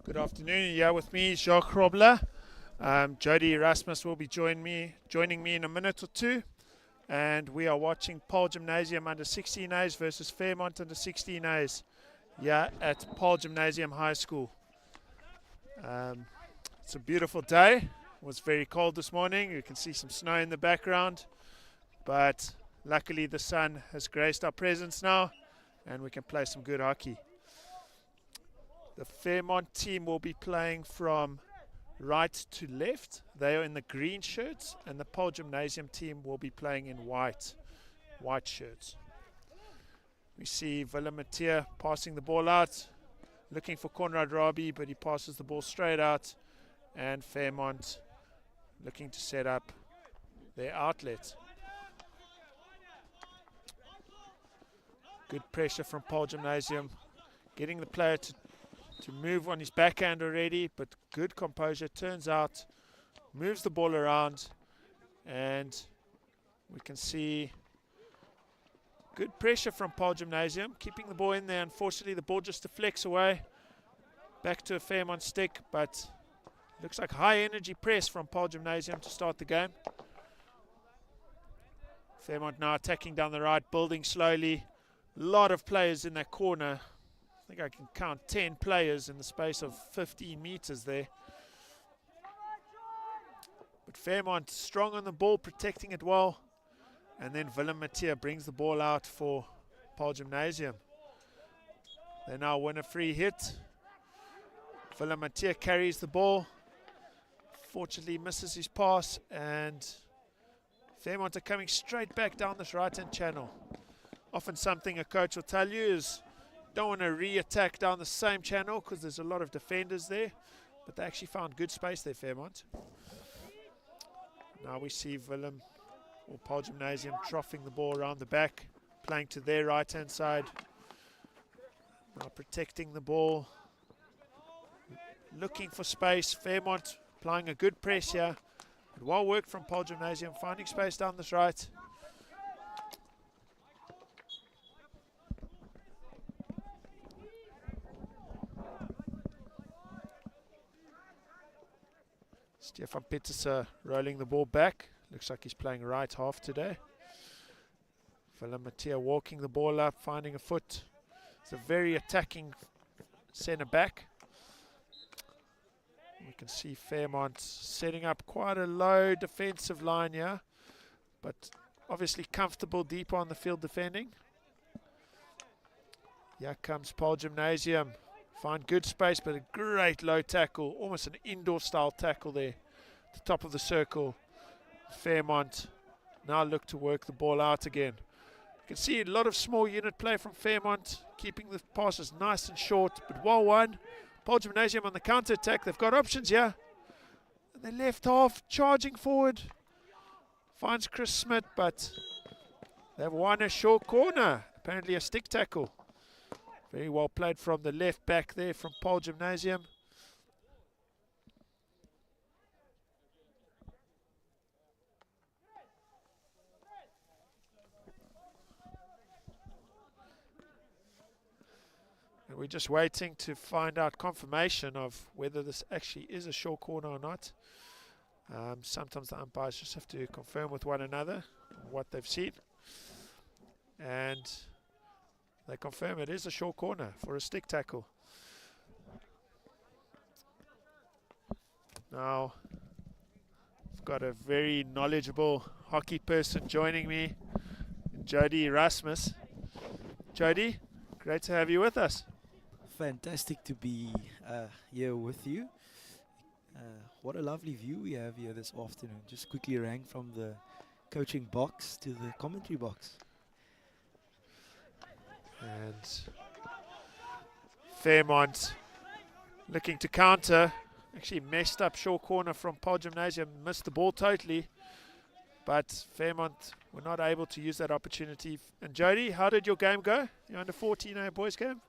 Good afternoon. Here with me, Jacques Robler. Jody Erasmus will be joining me in a minute or two. And we are watching Paarl Gimnasium under 16As versus Fairmont under 16As here at Paarl Gimnasium High School. It's a beautiful day. It was very cold this morning. You can see some snow in the background. But luckily the sun has graced our presence now and we can play some good hockey. The Fairmont team will be playing from right to left. They are in the green shirts, and the Paarl Gymnasium team will be playing in white shirts. We see Willem Mathieu passing the ball out, looking for Conrad Rabi, but he passes the ball straight out, and Fairmont looking to set up their outlet. Good pressure from Paarl Gymnasium, getting the player to move on his backhand already, but good composure, turns out, moves the ball around, and we can see good pressure from Paarl Gymnasium, keeping the ball in there. Unfortunately, the ball just deflects away, back to a Fairmont stick, but looks like high energy press from Paarl Gymnasium to start the game. Fairmont now attacking down the right, building slowly. A lot of players in that corner. I think I can count 10 players in the space of 15 meters there. But Fairmont strong on the ball, protecting it well. And then Willem Mathieu brings the ball out for Paarl Gymnasium. They now win a free hit. Willem Mathieu carries the ball. Fortunately misses his pass, and Fairmont are coming straight back down this right-hand channel. Often something a coach will tell you is don't want to re-attack down the same channel because there's a lot of defenders there, but they actually found good space there, Fairmont. Now we see Willem or Paarl Gymnasium troughing the ball around the back, playing to their right-hand side. Now protecting the ball, looking for space. Fairmont applying a good press here. But well worked from Paarl Gymnasium, finding space down this right. Stefan Peterser rolling the ball back. Looks like he's playing right half today. Willem Mathieu walking the ball up, finding a foot. It's a very attacking centre back. We can see Fairmont setting up quite a low defensive line here, but obviously comfortable deep on the field defending. Here comes Paarl Gymnasium. Find good space, but a great low tackle, almost an indoor style tackle there at the top of the circle. Fairmont now look to work the ball out again. You can see a lot of small unit play from Fairmont, keeping the passes nice and short, but well won. Paarl Gymnasium on the counter attack. They've got options here. And the left half charging forward. Finds Chris Smith, but they've won a short corner. Apparently a stick tackle. Very well played from the left back there from Paarl Gymnasium. And we're just waiting to find out confirmation of whether this actually is a short corner or not. Sometimes the umpires just have to confirm with one another what they've seen. And they confirm it is a short corner for a stick tackle. Now, I've got a very knowledgeable hockey person joining me, Jody Erasmus. Jody, great to have you with us. Fantastic to be here with you. What a lovely view we have here this afternoon. Just quickly rang from the coaching box to the commentary box. And Fairmont looking to counter. Actually messed up short corner from Paarl Gymnasium. Missed the ball totally. But Fairmont were not able to use that opportunity. And Jody, how did your game go? Your under 14A boys game?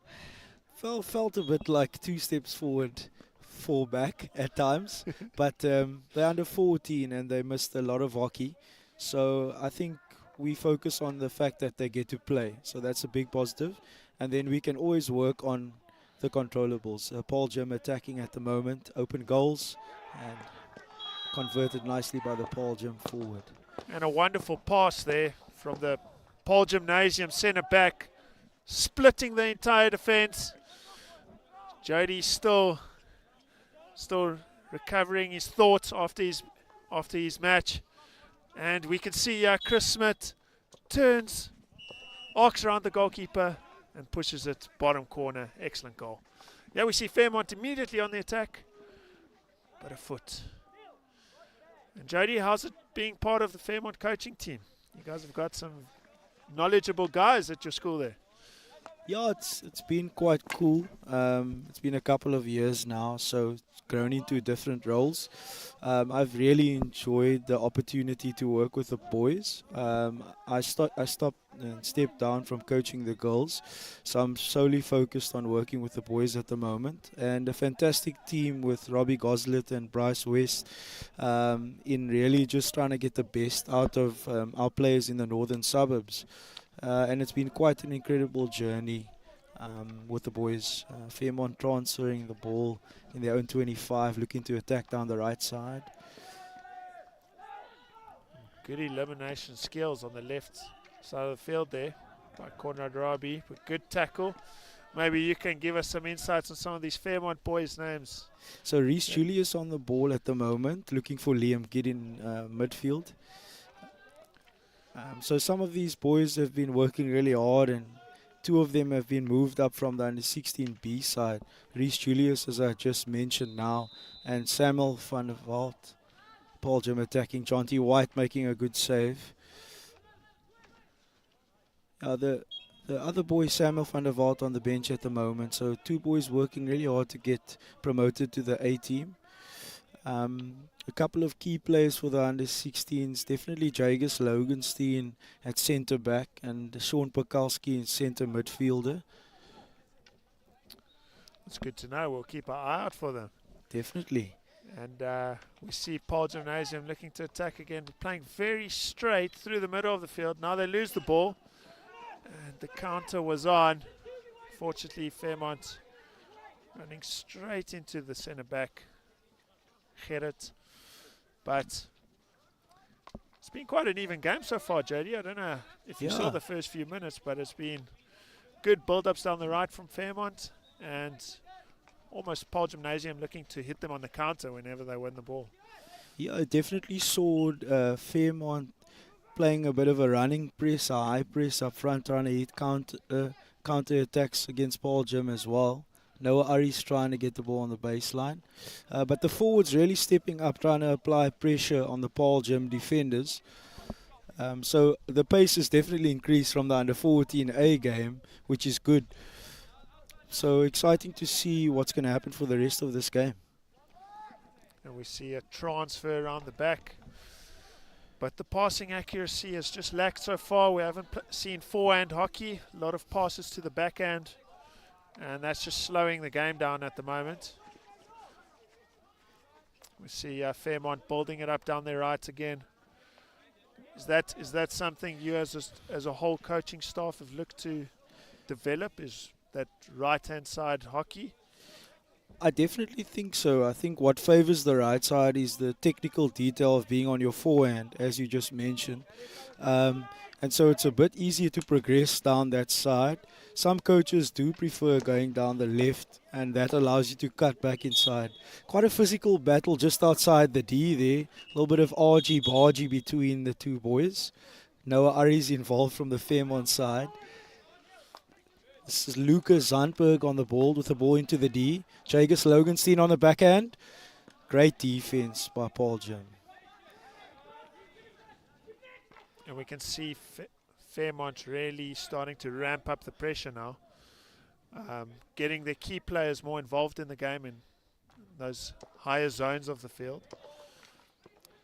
Felt a bit like 2 steps forward, 4 back at times. But they're under 14 and they missed a lot of hockey. So I think we focus on the fact that they get to play. So that's a big positive. And then we can always work on the controllables. Paarl Gym attacking at the moment, open goals, and converted nicely by the Paarl Gym forward. And a wonderful pass there from the Paarl Gymnasium centre back, splitting the entire defence. Jody still recovering his thoughts after his match, and we can see Chris Smith turns, arcs around the goalkeeper, and pushes it bottom corner. Excellent goal. Yeah, we see Fairmont immediately on the attack, but a foot. And Jody, how's it being part of the Fairmont coaching team? You guys have got some knowledgeable guys at your school there. Yeah, it's been quite cool. It's been a couple of years now, so it's grown into different roles. I've really enjoyed the opportunity to work with the boys. I stopped and stepped down from coaching the girls, so I'm solely focused on working with the boys at the moment. And a fantastic team with Robbie Goslet and Bryce West in really just trying to get the best out of our players in the northern suburbs. And it's been quite an incredible journey with the boys. Fairmont transferring the ball in their own 25, looking to attack down the right side. Good elimination skills on the left side of the field there by Conrad Rabi, with good tackle. Maybe you can give us some insights on some of these Fairmont boys' names. So Reese Julius on the ball at the moment, looking for Liam Gidd in midfield. So some of these boys have been working really hard, and two of them have been moved up from the under-16B side. Reese Julius, as I just mentioned now, and Samuel van der Walt. Paarl Gym attacking, John T. White making a good save. The other boy, Samuel van der Walt, on the bench at the moment. So two boys working really hard to get promoted to the A team. A couple of key players for the under-16s, definitely Jagus Loganstein at centre back and Sean Pakalski in centre midfielder. It's good to know. We'll keep our eye out for them. Definitely. And we see Paarl Gymnasium looking to attack again, playing very straight through the middle of the field. Now they lose the ball, and the counter was on. Fortunately, Fairmont running straight into the centre back, Gerrit. But it's been quite an even game so far, Jody. I don't know if you saw the first few minutes, but it's been good build-ups down the right from Fairmont, and almost Paarl Gymnasium looking to hit them on the counter whenever they win the ball. Yeah, I definitely saw Fairmont playing a bit of a running press, a high press up front, trying to hit counter attacks against Paarl Gym as well. Noah Ari's trying to get the ball on the baseline. But the forwards really stepping up, trying to apply pressure on the Paarl Gym defenders. So the pace has definitely increased from the under-14A game, which is good. So exciting to see what's going to happen for the rest of this game. And we see a transfer around the back. But the passing accuracy has just lacked so far. We haven't seen forehand hockey. A lot of passes to the backhand. And that's just slowing the game down at the moment. We see Fairmont building it up down their right again. Is that something you as a whole coaching staff have looked to develop? Is that right-hand side hockey? I definitely think so. I think what favors the right side is the technical detail of being on your forehand, as you just mentioned. And so it's a bit easier to progress down that side. Some coaches do prefer going down the left, and that allows you to cut back inside. Quite a physical battle just outside the D there. A little bit of argy-bargy between the two boys. Noah Ari's involved from the Fairmont side. This is Lucas Zandberg on the ball with the ball into the D. Jagus Loganstein on the backhand. Great defense by Paarl Gym. And we can see Fairmont really starting to ramp up the pressure now. Getting their key players more involved in the game in those higher zones of the field.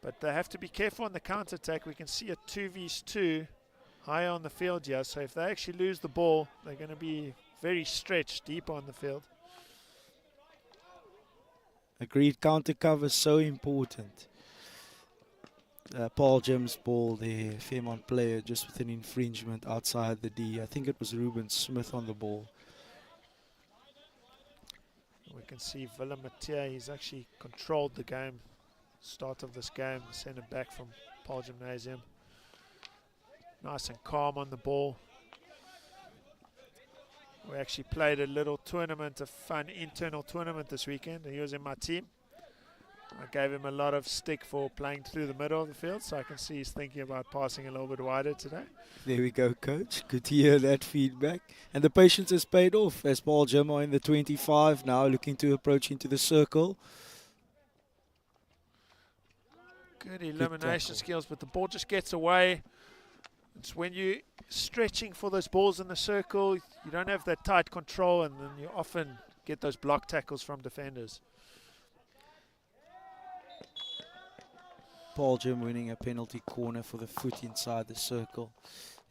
But they have to be careful on the counter-attack. We can see a 2v2 higher on the field here. So if they actually lose the ball, they're going to be very stretched deep on the field. Agreed, counter cover so important. Paarl Gym's ball there, Fairmont player just with an infringement outside the D. I think it was Ruben Smith on the ball. We can see Willem Mathieu, he's actually controlled the game, start of this game, sent it back from Paarl Gimnasium. Nice and calm on the ball. We actually played a little tournament, a fun internal tournament this weekend. He was in my team. I gave him a lot of stick for playing through the middle of the field, so I can see he's thinking about passing a little bit wider today. There we go, coach. Good to hear that feedback. And the patience has paid off as Paarl Gim are in the 25 now, looking to approach into the circle. Good elimination skills, but the ball just gets away. It's when you're stretching for those balls in the circle, you don't have that tight control, and then you often get those block tackles from defenders. Paarl Gim winning a penalty corner for the foot inside the circle.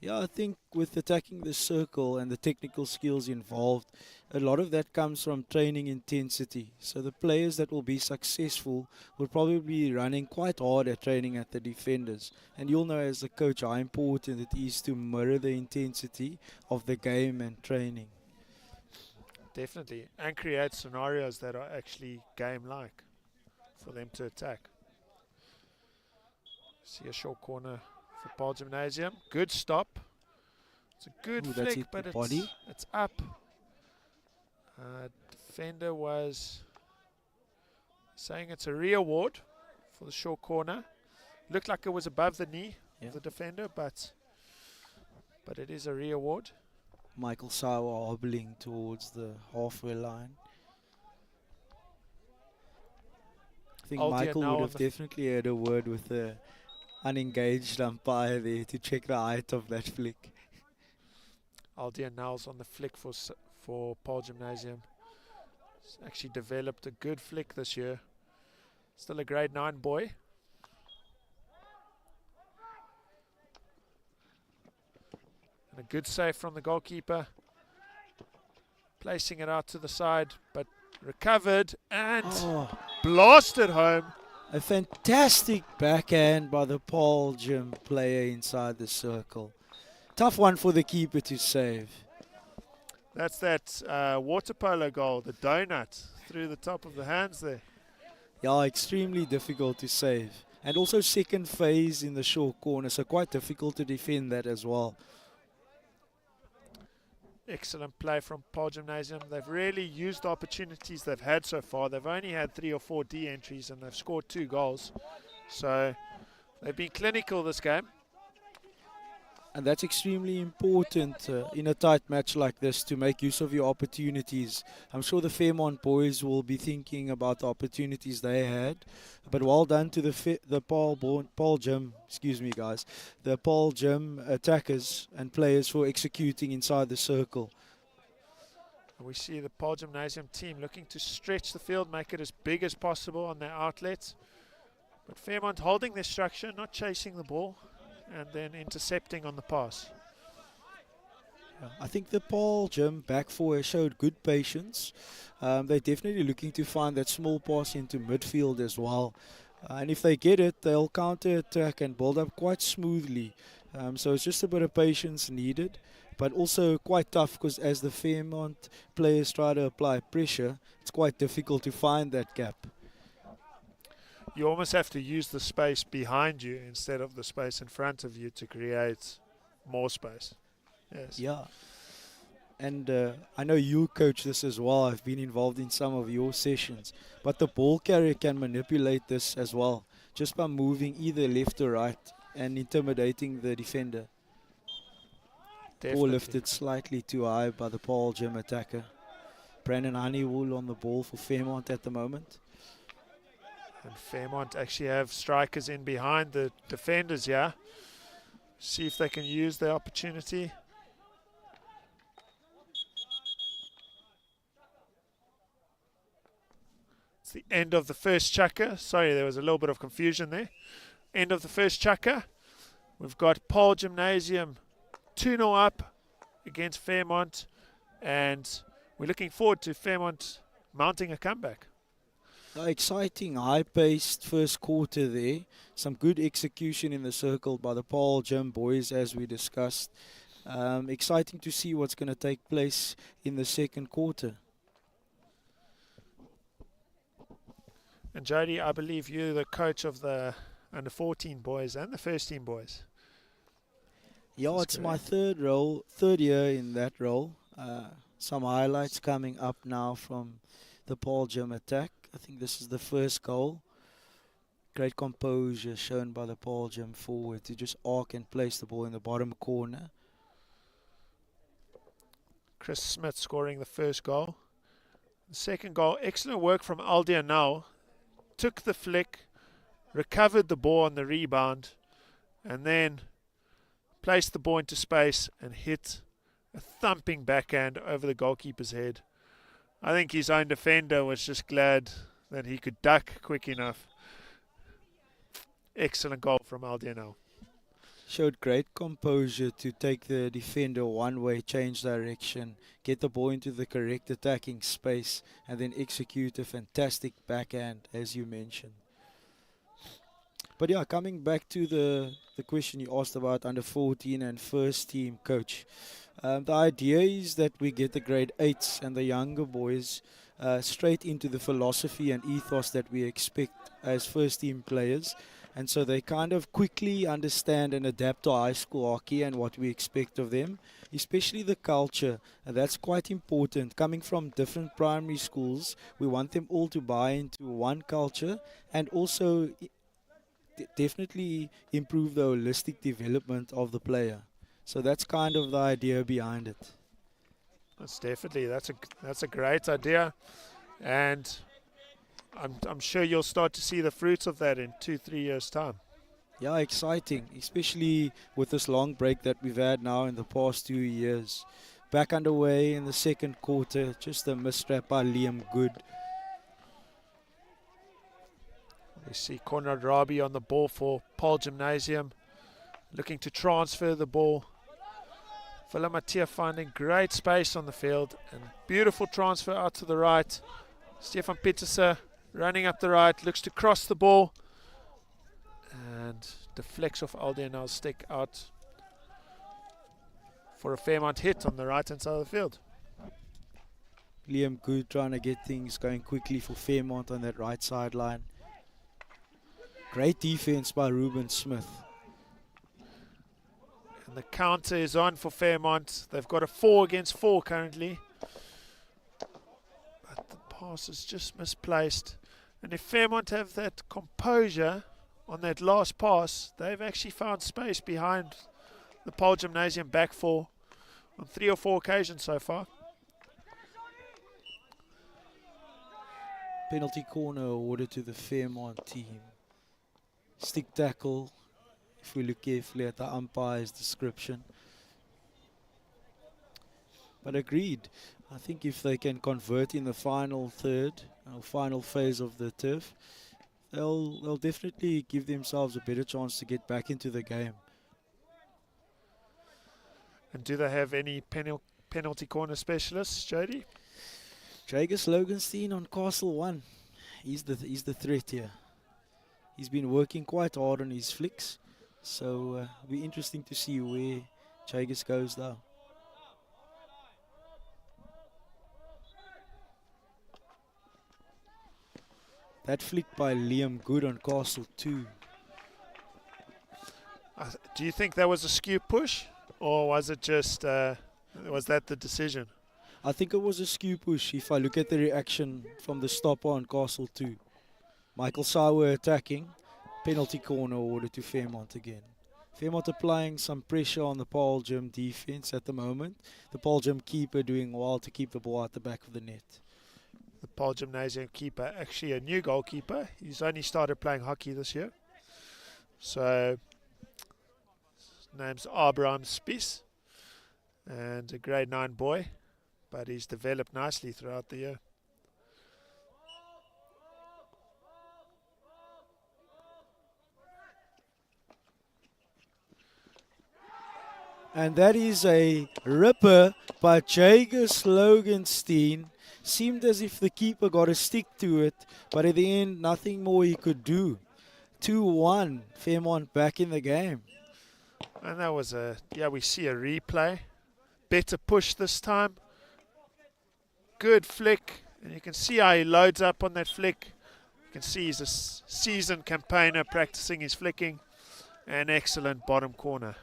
Yeah, I think with attacking the circle and the technical skills involved, a lot of that comes from training intensity. So the players that will be successful will probably be running quite hard at training at the defenders. And you'll know as a coach how important it is to mirror the intensity of the game and training. Definitely, and create scenarios that are actually game-like for them to attack. See a short corner for Paarl Gimnasium. Good stop. It's a good flick, but it's up. Defender was saying it's a re-award for the short corner. Looked like it was above the knee of the defender, but it is a re-award. Michael Sawa hobbling towards the halfway line. I think Michael would have definitely had a word with the unengaged umpire there to check the height of that flick. Aldian Nels on the flick for Paarl Gimnasium. He's actually developed a good flick this year. Still a grade 9 boy. And a good save from the goalkeeper. Placing it out to the side, but recovered and blasted home. A fantastic backhand by the Paarl Gim player inside the circle. Tough one for the keeper to save. That's that water polo goal, the donut through the top of the hands there. Yeah, extremely difficult to save. And also second phase in the short corner, so quite difficult to defend that as well. Excellent play from Paarl Gimnasium. They've really used the opportunities they've had so far. They've only had 3 or 4 D entries and they've scored 2 goals. So they've been clinical this game. And that's extremely important in a tight match like this, to make use of your opportunities. I'm sure the Fairmont boys will be thinking about the opportunities they had. But well done to the Paarl Gim, excuse me guys, the Paarl Gim attackers and players for executing inside the circle. We see the Paarl Gimnasium team looking to stretch the field, make it as big as possible on their outlets. But Fairmont holding their structure, not chasing the ball, and then intercepting on the pass. I think the Paarl Gim back four showed good patience. They're definitely looking to find that small pass into midfield as well. And if they get it, they'll counter-attack and build up quite smoothly. So it's just a bit of patience needed, but also quite tough because as the Fairmont players try to apply pressure, it's quite difficult to find that gap. You almost have to use the space behind you instead of the space in front of you to create more space. Yes. Yeah. And I know you coach this as well. I've been involved in some of your sessions. But the ball carrier can manipulate this as well, just by moving either left or right and intimidating the defender. Definitely. Ball lifted slightly too high by the Paarl Gim attacker. Brandon Honeywool on the ball for Fairmont at the moment. And Fairmont actually have strikers in behind the defenders here. See if they can use the opportunity. It's the end of the first chukker. Sorry, there was a little bit of confusion there. End of the first chukker. We've got Paarl Gimnasium 2-0 up against Fairmont. And we're looking forward to Fairmont mounting a comeback. Exciting, high-paced first quarter there. Some good execution in the circle by the Paarl Gim boys, as we discussed. Exciting to see what's going to take place in the second quarter. And Jody, I believe you're the coach of the under 14 boys and the first team boys. Yeah, That's it's my correct. third year in that role. Some highlights coming up now from the Paarl Gym attack. I think this is the first goal. Great composure shown by the Paarl Gym forward to just arc and place the ball in the bottom corner. Chris Smith scoring the first goal. The second goal, excellent work from Aldia now. Took the flick, recovered the ball on the rebound, and then placed the ball into space and hit a thumping backhand over the goalkeeper's head. I think his own defender was just glad that he could duck quick enough. Excellent goal from Aldiano. Showed great composure to take the defender one way, change direction, get the ball into the correct attacking space, and then execute a fantastic backhand, as you mentioned. But yeah, coming back to the question you asked about under 14 and first team coach. The idea is that we get the grade 8s and the younger boys straight into the philosophy and ethos that we expect as first team players. And so they kind of quickly understand and adapt to high school hockey and what we expect of them, especially the culture. And that's quite important. Coming from different primary schools, we want them all to buy into one culture and also definitely improve the holistic development of the player. So that's kind of the idea behind it. That's a great idea, and I'm sure you'll start to see the fruits of that in 2-3 years time. Yeah, exciting, especially with this long break that we've had now in the past 2 years. Back underway in the second quarter, just a misstep by Liam Good. We see Conrad Rabi on the ball for Paarl Gymnasium, looking to transfer the ball. Mattia finding great space on the field, and beautiful transfer out to the right. Stefan Pieterse running up the right, looks to cross the ball, and deflects off Aldiano's stick out for a Fairmont hit on the right hand side of the field. Liam Good trying to get things going quickly for Fairmont on that right sideline. Great defense by Ruben Smith. And the counter is on for Fairmont. They've got a 4 against 4 currently. But the pass is just misplaced. And if Fairmont have that composure on that last pass, they've actually found space behind the Paarl Gymnasium back 4 on 3 or 4 occasions so far. Penalty corner awarded to the Fairmont team. Stick tackle, if we look carefully at the umpire's description. But agreed, I think if they can convert in the final third, or final phase of the turf, they'll definitely give themselves a better chance to get back into the game. And do they have any penalty corner specialists, Jody? Jagus Loganstein on Castle 1. He's the threat here. He's been working quite hard on his flicks, so it'll be interesting to see where Jagus goes now. That flick by Liam Good on Castle 2. Do you think that was a skew push, or was it just was that the decision? I think it was a skew push if I look at the reaction from the stopper on Castle 2. Michael Sauer attacking. Penalty corner awarded to Fairmont again. Fairmont applying some pressure on the Paarl Gym defense at the moment. The Paarl Gym keeper doing well to keep the ball at the back of the net. The Paarl Gymnasium keeper, actually a new goalkeeper. He's only started playing hockey this year. So, his name's Abraham Spies, and a grade 9 boy, but he's developed nicely throughout the year. And that is a ripper by Jagus Loganstein. Seemed as if the keeper got a stick to it, but at the end, nothing more he could do. 2-1, Fairmont back in the game. And that was we see a replay. Better push this time. Good flick. And you can see how he loads up on that flick. can see he's a seasoned campaigner practicing his flicking. An excellent bottom corner.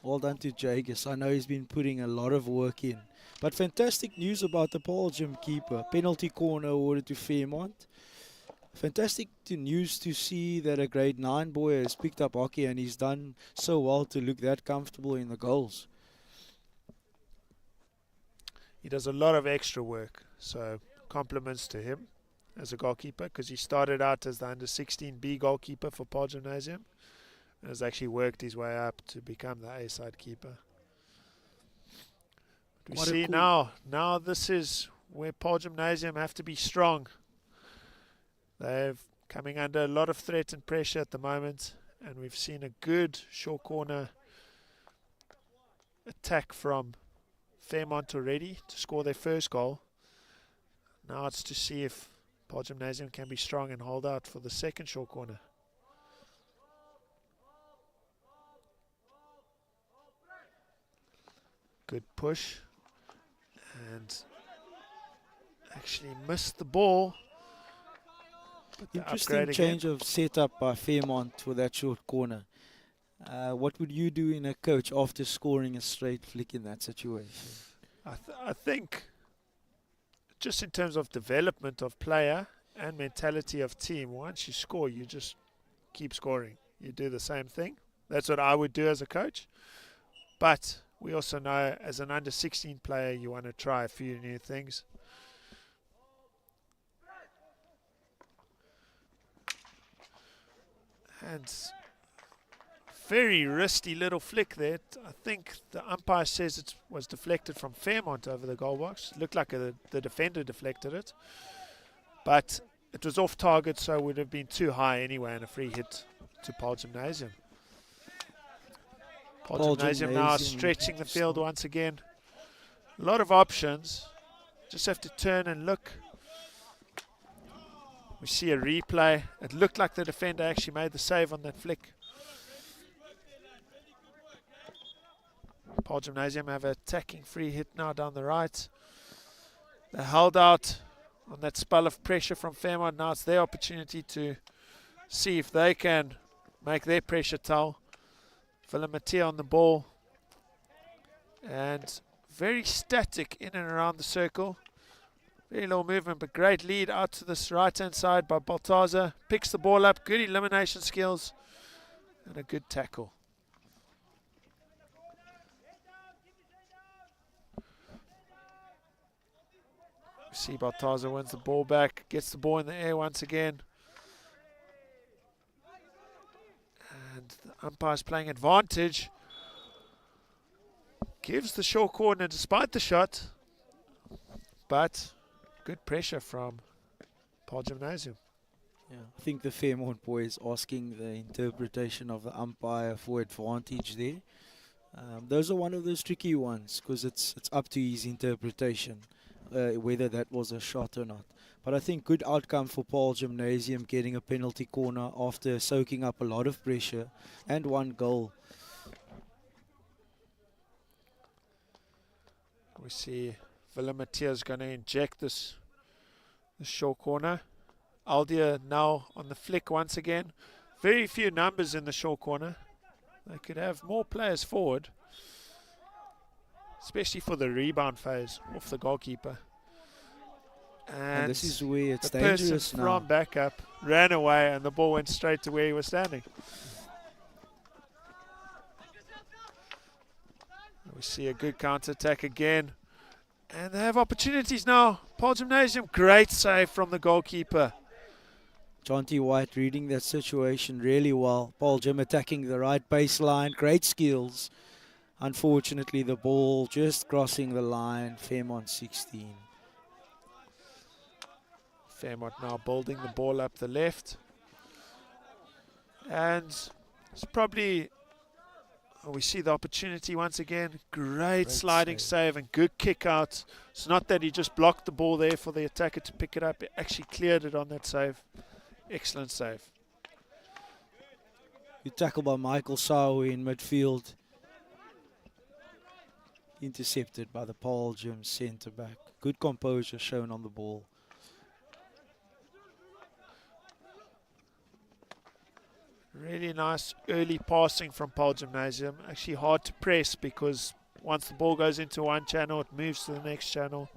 Well done to Jagus. I know he's been putting a lot of work in. But fantastic news about the Paarl Gym keeper. Penalty corner awarded to Fairmont. Fantastic news to see that a grade 9 boy has picked up hockey and he's done so well to look that comfortable in the goals. He does a lot of extra work, so compliments to him as a goalkeeper, because he started out as the under 16B goalkeeper for Paarl Gimnasium and has actually worked his way up to become the A-side keeper. We see now this is where Paarl Gimnasium have to be strong. They're coming under a lot of threat and pressure at the moment, and we've seen a good short corner attack from Fairmont already to score their first goal. Now it's to see if Paarl Gimnasium can be strong and hold out for the second short corner. Good push, and actually missed the ball. Interesting change of setup by Fairmont for that short corner. What would you do in a coach after scoring a straight flick in that situation? I think just in terms of development of player and mentality of team, once you score, you just keep scoring. You do the same thing. That's what I would do as a coach. But we also know as an under 16 player, you want to try a few new things. And very wristy little flick there. I think the umpire says it was deflected from Fairmont over the goal box. It looked like the defender deflected it. But it was off target, so it would have been too high anyway, and a free hit to Paarl Gimnasium. Paarl Gimnasium now stretching the field once again. A lot of options. Just have to turn and look. We see a replay. It looked like the defender actually made the save on that flick. Paarl Gimnasium have an attacking free hit now down the right. They held out on that spell of pressure from Fairmont. Now it's their opportunity to see if they can make their pressure tell. Villamatia on the ball. And very static in and around the circle. Very little movement, but great lead out to this right-hand side by Baltazar. Picks the ball up, good elimination skills, and a good tackle. We see Baltazar wins the ball back, gets the ball in the air once again. And the umpire's playing advantage. Gives the short corner despite the shot, but good pressure from Paarl Gimnasium. Yeah, I think the Fairmont boys asking the interpretation of the umpire for advantage there. Those are one of those tricky ones because it's up to his interpretation whether that was a shot or not. But I think good outcome for Paarl Gimnasium getting a penalty corner after soaking up a lot of pressure and one goal. We see Villamatia is going to inject this short corner. Aldia now on the flick once again. Very few numbers in the short corner. They could have more players forward, especially for the rebound phase off the goalkeeper. And this is where it's the dangerous person now. from backup ran away and the ball went straight to where he was standing. We see a good counter-attack again. And they have opportunities now. Paarl Gimnasium, great save from the goalkeeper. John T. White reading that situation really well. Paarl Gim attacking the right baseline, great skills. Unfortunately, the ball just crossing the line, Fairmont 16. Fairmont now building the ball up the left. And it's probably... we see the opportunity once again. Great sliding save and good kick out. It's not that he just blocked the ball there for the attacker to pick it up. He actually cleared it on that save. Excellent save. Good tackle by Michael Sawi in midfield. Intercepted by the Paarl Gim centre back. Good composure shown on the ball. Really nice early passing from Paarl Gimnasium. Actually hard to press because once the ball goes into one channel, it moves to the next channel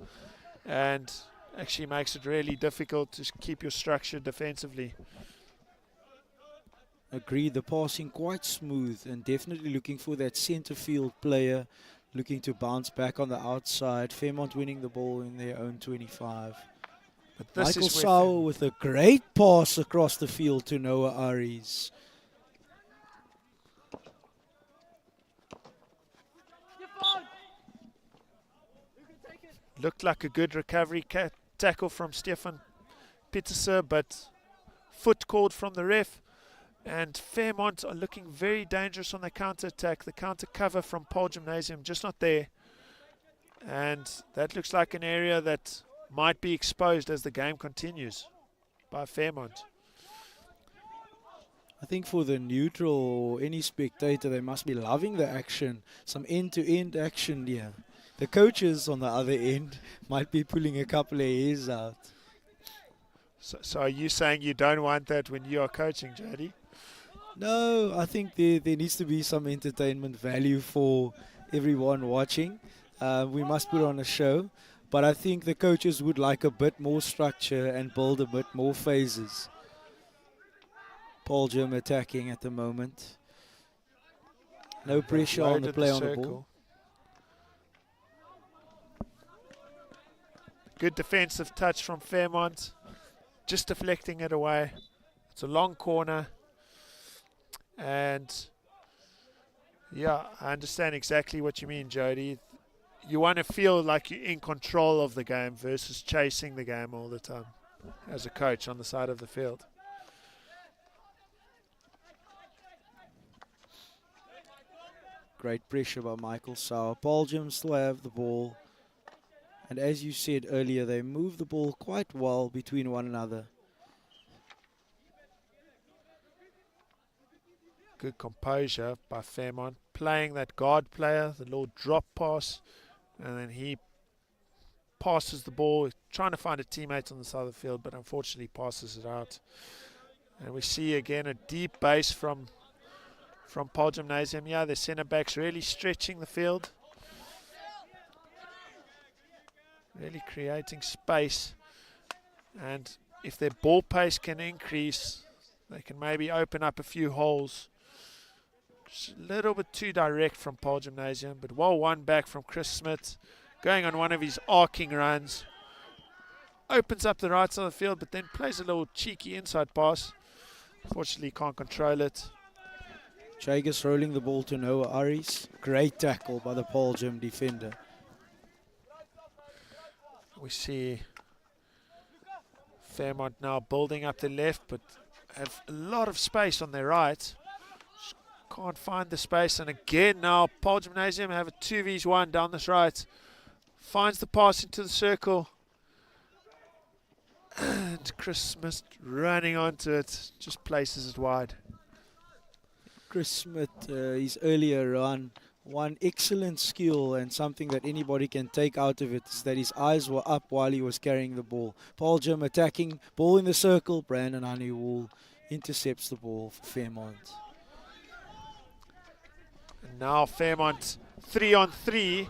and actually makes it really difficult to keep your structure defensively. Agreed, the passing quite smooth and definitely looking for that center field player looking to bounce back on the outside. Fairmont winning the ball in their own 25. But this Michael is where Sauer with a great pass across the field to Noah Aries. looked like a good recovery tackle from Stefan Pieterse, but foot called from the ref. And Fairmont are looking very dangerous on the counter-attack. The counter-cover from Paarl Gimnasium just not there. And that looks like an area that might be exposed as the game continues by Fairmont. I think for the neutral or any spectator, they must be loving the action. Some end-to-end action here. The coaches on the other end might be pulling a couple of hairs out. So are you saying you don't want that when you are coaching, Jody? No, I think there needs to be some entertainment value for everyone watching. We must put on a show, but I think the coaches would like a bit more structure and build a bit more phases. Paarl Gym attacking at the moment. No pressure on the play on the ball. Good defensive touch from Fairmont, just deflecting it away. It's a long corner. And yeah, I understand exactly what you mean, Jody. You want to feel like you're in control of the game versus chasing the game all the time as a coach on the side of the field. Great pressure by Michael Sauer. Paarl Gym still have the ball. And as you said earlier, they move the ball quite well between one another. Good composure by Fairmont, playing that guard player, the little drop pass, and then he passes the ball, trying to find a teammate on the side of the field, but unfortunately passes it out. And we see again a deep base from Paarl Gimnasium. Yeah, the centre backs really stretching the field, really creating space. And if their ball pace can increase, they can maybe open up a few holes. Just a little bit too direct from Paarl Gimnasium, but well won back from Chris Smith, going on one of his arcing runs. Opens up the right side of the field, but then plays a little cheeky inside pass. Unfortunately, can't control it. Chagas rolling the ball to Noah Aries. Great tackle by the Paarl Gym defender. We see Fairmont now building up the left, but have a lot of space on their right. Just can't find the space, and again now Paarl Gimnasium have a 2v1 down this right. Finds the pass into the circle. And Chris Smith running onto it, just places it wide. Chris Smith, his earlier run, one excellent skill and something that anybody can take out of it is that his eyes were up while he was carrying the ball. Paarl Gym attacking, ball in the circle. Brandon Honeywool intercepts the ball for Fairmont. And now Fairmont 3-on-3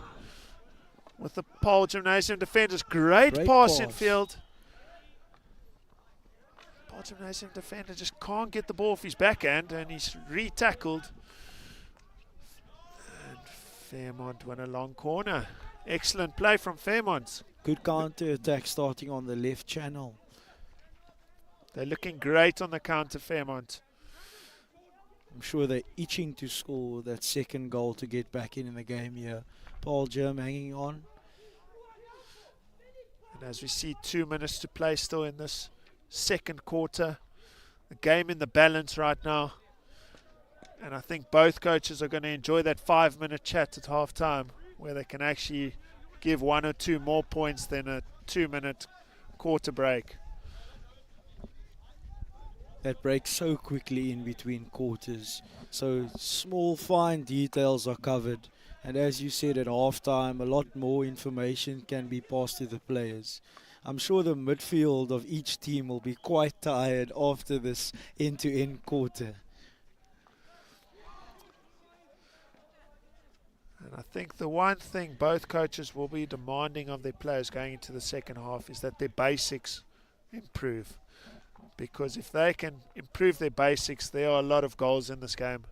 with the Paarl Gimnasium defenders. Great pass in field. Paarl Gimnasium defender just can't get the ball off his backhand, and he's re-tackled. And Fairmont won a long corner. Excellent play from Fairmont. Good counter attack starting on the left channel. They're looking great on the counter, Fairmont. I'm sure they're itching to score that second goal to get back in the game here. Paarl Gym hanging on. And as we see 2 minutes to play still in this second quarter, the game in the balance right now. And I think both coaches are going to enjoy that 5-minute chat at half time, where they can actually give 1 or 2 more points than a 2-minute quarter break. That breaks so quickly in between quarters. So small, fine details are covered. And as you said, at halftime, a lot more information can be passed to the players. I'm sure the midfield of each team will be quite tired after this end-to-end quarter. I think the one thing both coaches will be demanding of their players going into the second half is that their basics improve. Because if they can improve their basics, there are a lot of goals in this game.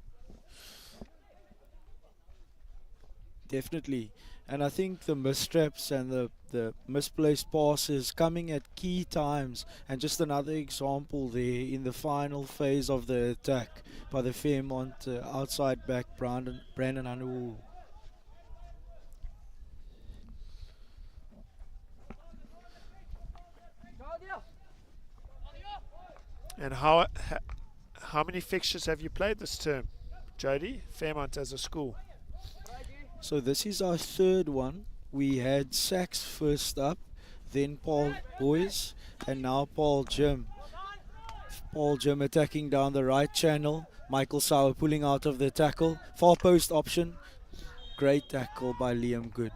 Definitely. And I think the mistraps and the misplaced passes coming at key times, and just another example there in the final phase of the attack by the Fairmont outside back Brandon Anu. And how many fixtures have you played this term, Jody? Fairmont as a school. So this is our third one. We had Sachs first up, then Paarl Boys, and now Paarl Gym. Paarl Gym attacking down the right channel. Michael Sauer pulling out of the tackle. Far post option. Great tackle by Liam Good.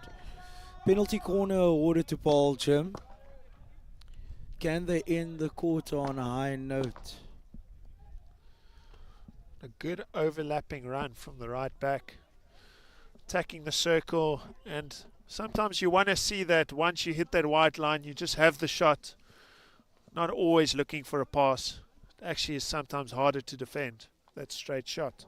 Penalty corner awarded to Paarl Gym. Can they end the quarter on a high note? A good overlapping run from the right back. Attacking the circle, and sometimes you want to see that once you hit that white line, you just have the shot. Not always looking for a pass. It actually is sometimes harder to defend, that straight shot.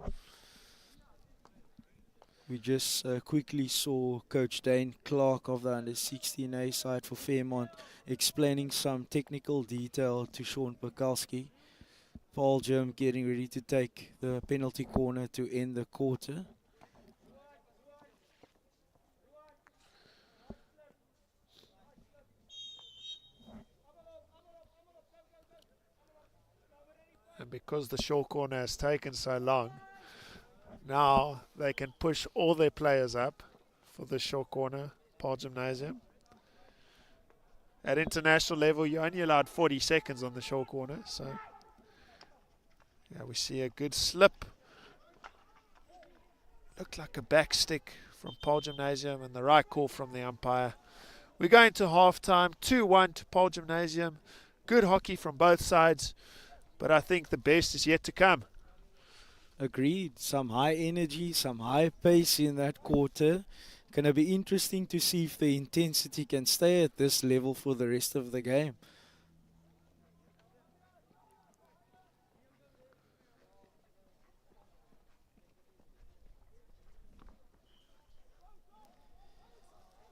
We just quickly saw Coach Dane Clark of the under-16A side for Fairmont explaining some technical detail to Sean Pekalski. Paarl Gym getting ready to take the penalty corner to end the quarter. And because the short corner has taken so long, now they can push all their players up for the short corner, Paarl Gymnasium. At international level, you're only allowed 40 seconds on the short corner. So, yeah, we see a good slip. Looked like a back stick from Paarl Gymnasium and the right call from the umpire. We're going to halftime, 2-1 to Paarl Gymnasium. Good hockey from both sides, but I think the best is yet to come. Agreed. Some high energy, some high pace in that quarter. Gonna be interesting to see if the intensity can stay at this level for the rest of the game.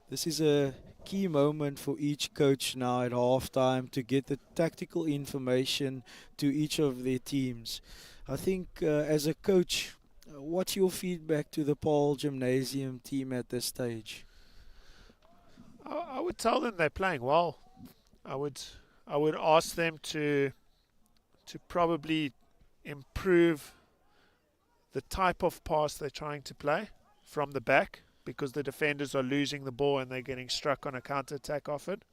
This is a key moment for each coach now at halftime to get the tactical information to each of their teams. I think as a coach, what's your feedback to the Paarl Gymnasium team at this stage? I would tell them they're playing well. I would ask them to probably improve the type of pass they're trying to play from the back, because the defenders are losing the ball and they're getting struck on a counter-attack off it.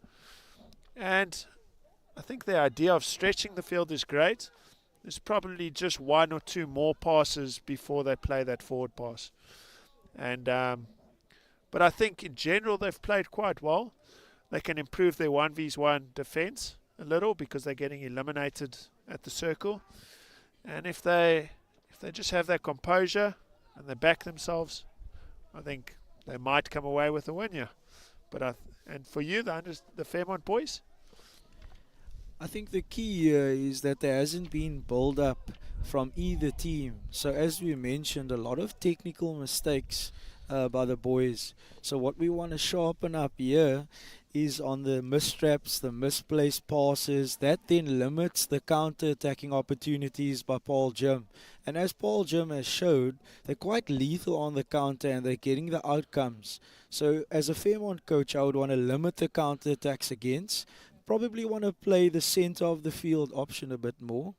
And I think the idea of stretching the field is great. There's probably just one or two more passes before they play that forward pass. And but I think in general they've played quite well. They can improve their 1v1 defense a little because they're getting eliminated at the circle. And if they just have that composure and they back themselves, I think they might come away with a win here. But and for you, the Fairmont boys? I think the key here is that there hasn't been build-up from either team. So as we mentioned, a lot of technical mistakes by the boys. So what we want to sharpen up here is on the mistraps, the misplaced passes. That then limits the counter-attacking opportunities by Paarl Gym. And as Paarl Gym has showed, they're quite lethal on the counter and they're getting the outcomes. So as a Fairmont coach, I would want to limit the counter-attacks against. Probably want to play the center of the field option a bit more.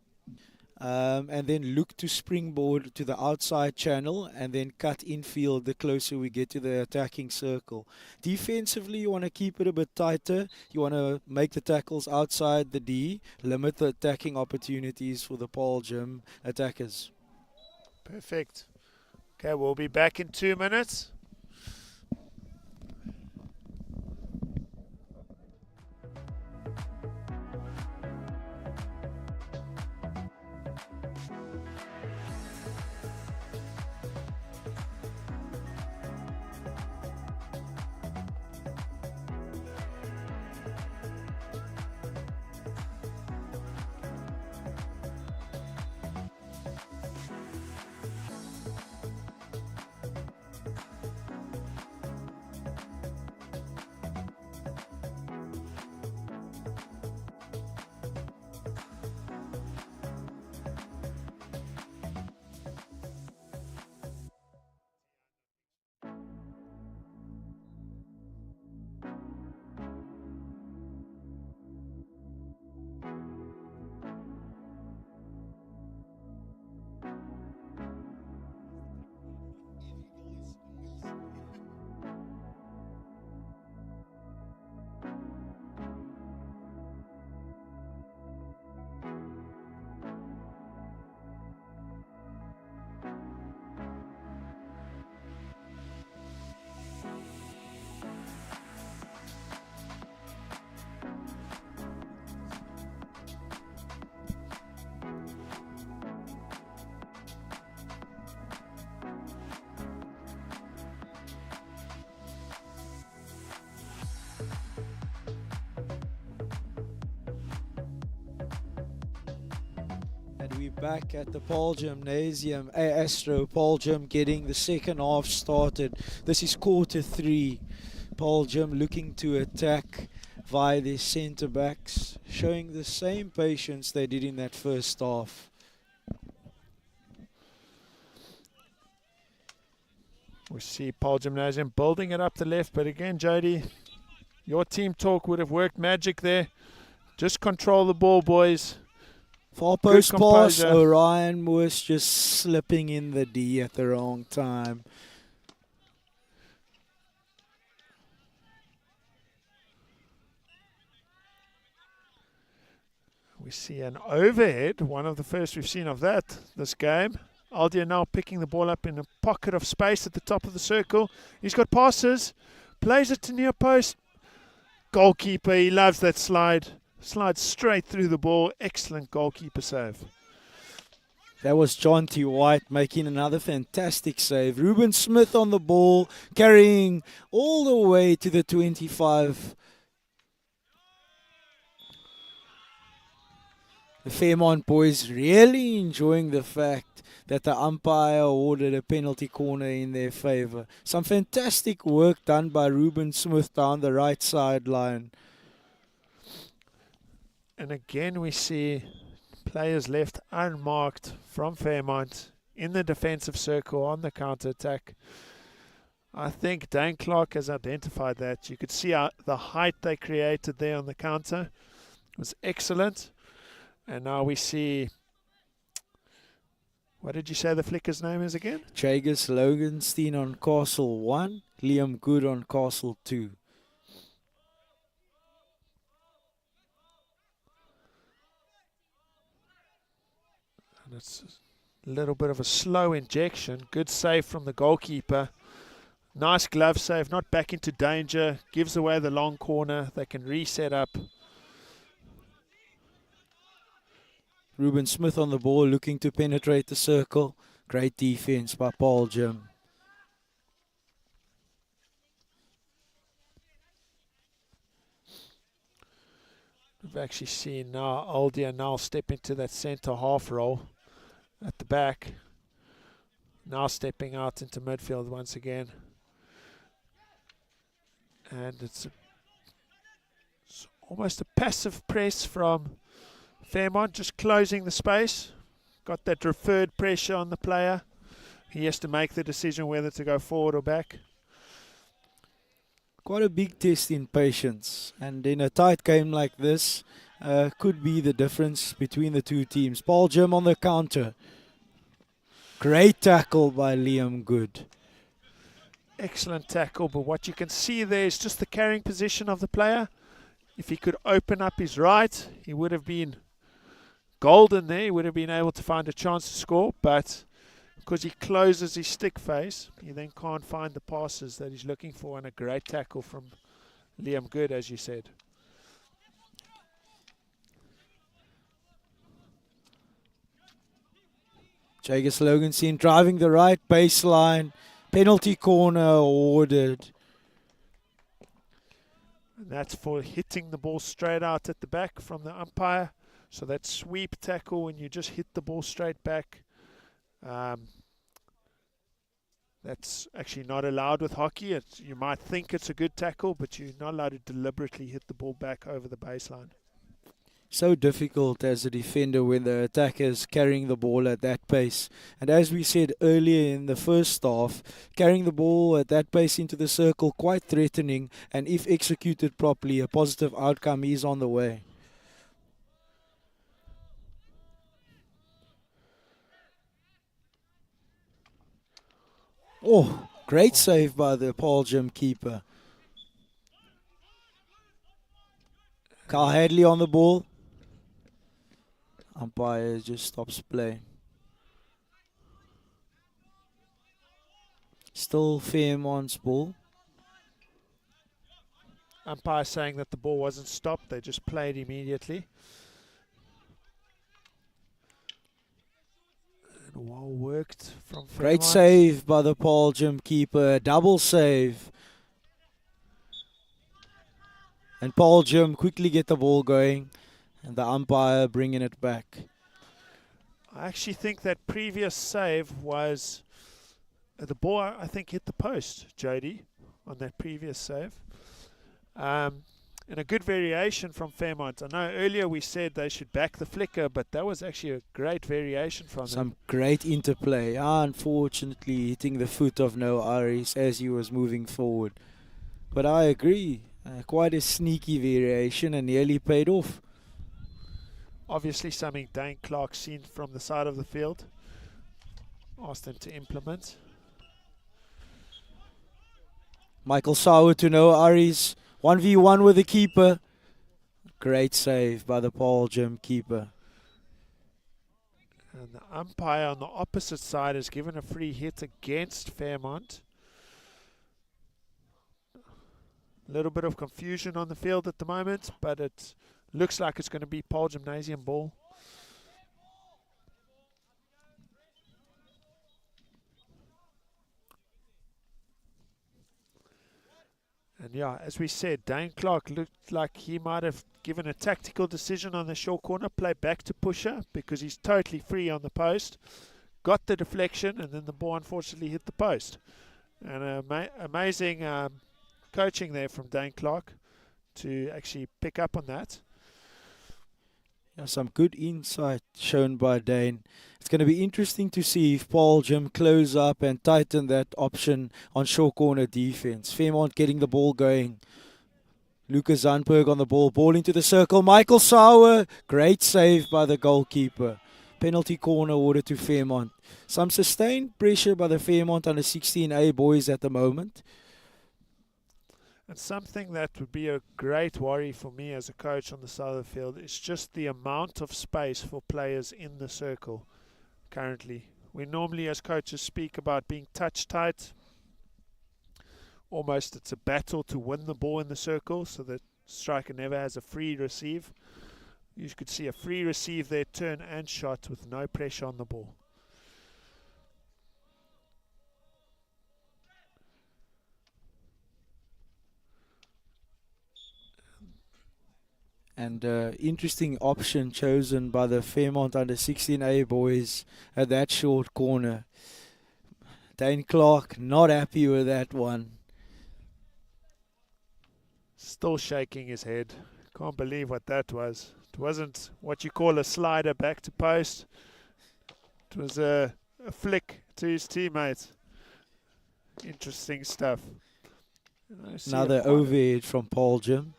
And then look to springboard to the outside channel and then cut infield the closer we get to the attacking circle. Defensively, you want to keep it a bit tighter. You want to make the tackles outside the D, limit the attacking opportunities for the Paarl Gym attackers. Perfect. Okay, we'll be back in 2 minutes. We're back at the Paarl Gymnasium. Astro Paarl Gym getting the second half started. This is quarter 3. Paarl Gym looking to attack via their centre backs, showing the same patience they did in that first half. We see Paarl Gymnasium building it up the left, but again, Jody, your team talk would have worked magic there. Just control the ball, boys. Far post pass, Orion was just slipping in the D at the wrong time. We see an overhead, one of the first we've seen of that this game. Aldia now picking the ball up in a pocket of space at the top of the circle. He's got passes, plays it to near post. Goalkeeper, he loves that slide. Slides straight through the ball. Excellent goalkeeper save. That was John T. White making another fantastic save. Ruben Smith on the ball, carrying all the way to the 25. The Fairmont boys really enjoying the fact that the umpire awarded a penalty corner in their favour. Some fantastic work done by Ruben Smith down the right sideline. And again we see players left unmarked from Fairmont in the defensive circle on the counter-attack. I think Dane Clark has identified that. You could see the height they created there on the counter was excellent. And now we see, what did you say the flicker's name is again? Chagas Loganstein on Castle 1, Liam Good on Castle 2. And it's a little bit of a slow injection. Good save from the goalkeeper. Nice glove save, not back into danger. Gives away the long corner. They can reset up. Ruben Smith on the ball, looking to penetrate the circle. Great defense by Paarl Gym. We've actually seen now Aldia now step into that centre half role at the back. Now stepping out into midfield once again. And it's almost a passive press from Fairmont, just closing the space. Got that referred pressure on the player. He has to make the decision whether to go forward or back. Quite a big test in patience. And in a tight game like this, could be the difference between the two teams. Paarl Gym on the counter. Great tackle by Liam Good. Excellent tackle, but what you can see there is just the carrying position of the player. If he could open up his right, he would have been golden there. He would have been able to find a chance to score, but because he closes his stick face, he then can't find the passes that he's looking for, and a great tackle from Liam Good, as you said. Chagas Loganstein driving the right baseline. Penalty corner awarded. And that's for hitting the ball straight out at the back from the umpire. So that sweep tackle, when you just hit the ball straight back, that's actually not allowed with hockey. You might think it's a good tackle, but you're not allowed to deliberately hit the ball back over the baseline. So difficult as a defender when the attacker is carrying the ball at that pace. And as we said earlier in the first half, carrying the ball at that pace into the circle, quite threatening. And if executed properly, a positive outcome is on the way. Oh, great save by the Paarl Gym keeper. Carl Hadley on the ball. Umpire just stops play. Still Fairmont's ball. Umpire saying that the ball wasn't stopped, they just played immediately. And well worked from Fairmont. Great save by the Paarl Gym keeper, double save. And Paarl Gym quickly get the ball going, and the umpire bringing it back. I actually think that previous save was the ball, I think, hit the post, Jody, on that previous save. And a good variation from Fairmont. I know earlier we said they should back the flicker, but that was actually a great variation from them. Some great interplay. Unfortunately, hitting the foot of No Aris as he was moving forward. But I agree. Quite a sneaky variation and nearly paid off. Obviously something Dane Clark seen from the side of the field. Asked them to implement. Michael Sauer to No Aris. 1v1 with the keeper. Great save by the Paarl Gym keeper. And the umpire on the opposite side has given a free hit against Fairmont. A little bit of confusion on the field at the moment, but it looks like it's going to be Paarl Gymnasium ball. And yeah, as we said, Dane Clark looked like he might have given a tactical decision on the short corner, play back to Pusher because he's totally free on the post. Got the deflection, and then the ball unfortunately hit the post. And amazing coaching there from Dane Clark to actually pick up on that. Yeah, some good insight shown by Dane. It's going to be interesting to see if Paarl Gym close up and tighten that option on short corner defense. Fairmont getting the ball going. Lucas Zandberg on the ball into the circle. Michael Sauer, great save by the goalkeeper. Penalty corner order to Fairmont. Some sustained pressure by the Fairmont under 16A boys at the moment. And something that would be a great worry for me as a coach on the side of the field is just the amount of space for players in the circle currently. We normally as coaches speak about being touch tight. Almost it's a battle to win the ball in the circle so that striker never has a free receive. You could see a free receive there, turn and shot with no pressure on the ball. And interesting option chosen by the Fairmont under 16A boys at that short corner. Dane Clark not happy with that one. Still shaking his head. Can't believe what that was. It wasn't what you call a slider back to post. It was a flick to his teammate. Interesting stuff. Another overhead from Paarl Gym.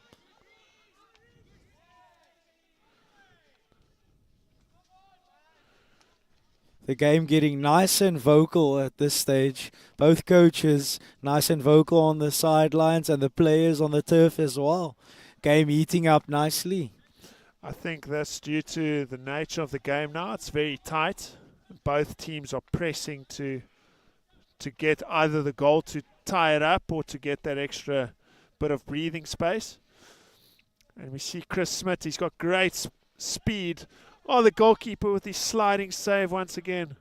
The game getting nice and vocal at this stage. Both coaches nice and vocal on the sidelines and the players on the turf as well. Game heating up nicely. I think that's due to the nature of the game now. It's very tight. Both teams are pressing to get either the goal to tie it up or to get that extra bit of breathing space. And we see Chris Smith. He's got great speed. Oh, the goalkeeper with his sliding save once again.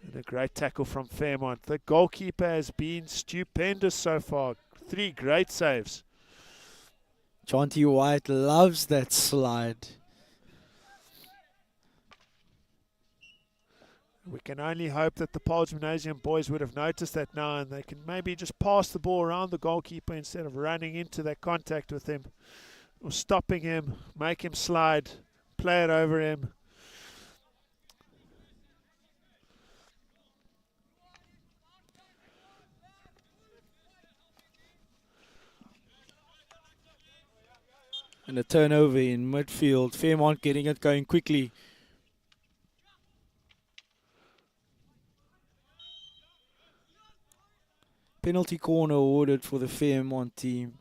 And a great tackle from Fairmont. The goalkeeper has been stupendous so far. 3 great saves. Jonty White loves that slide. We can only hope that the Paarl Gymnasium boys would have noticed that now and they can maybe just pass the ball around the goalkeeper instead of running into that contact with him or stopping him, make him slide, play it over him. And a turnover in midfield. Fairmont getting it going quickly. Penalty corner ordered for the Fairmont team.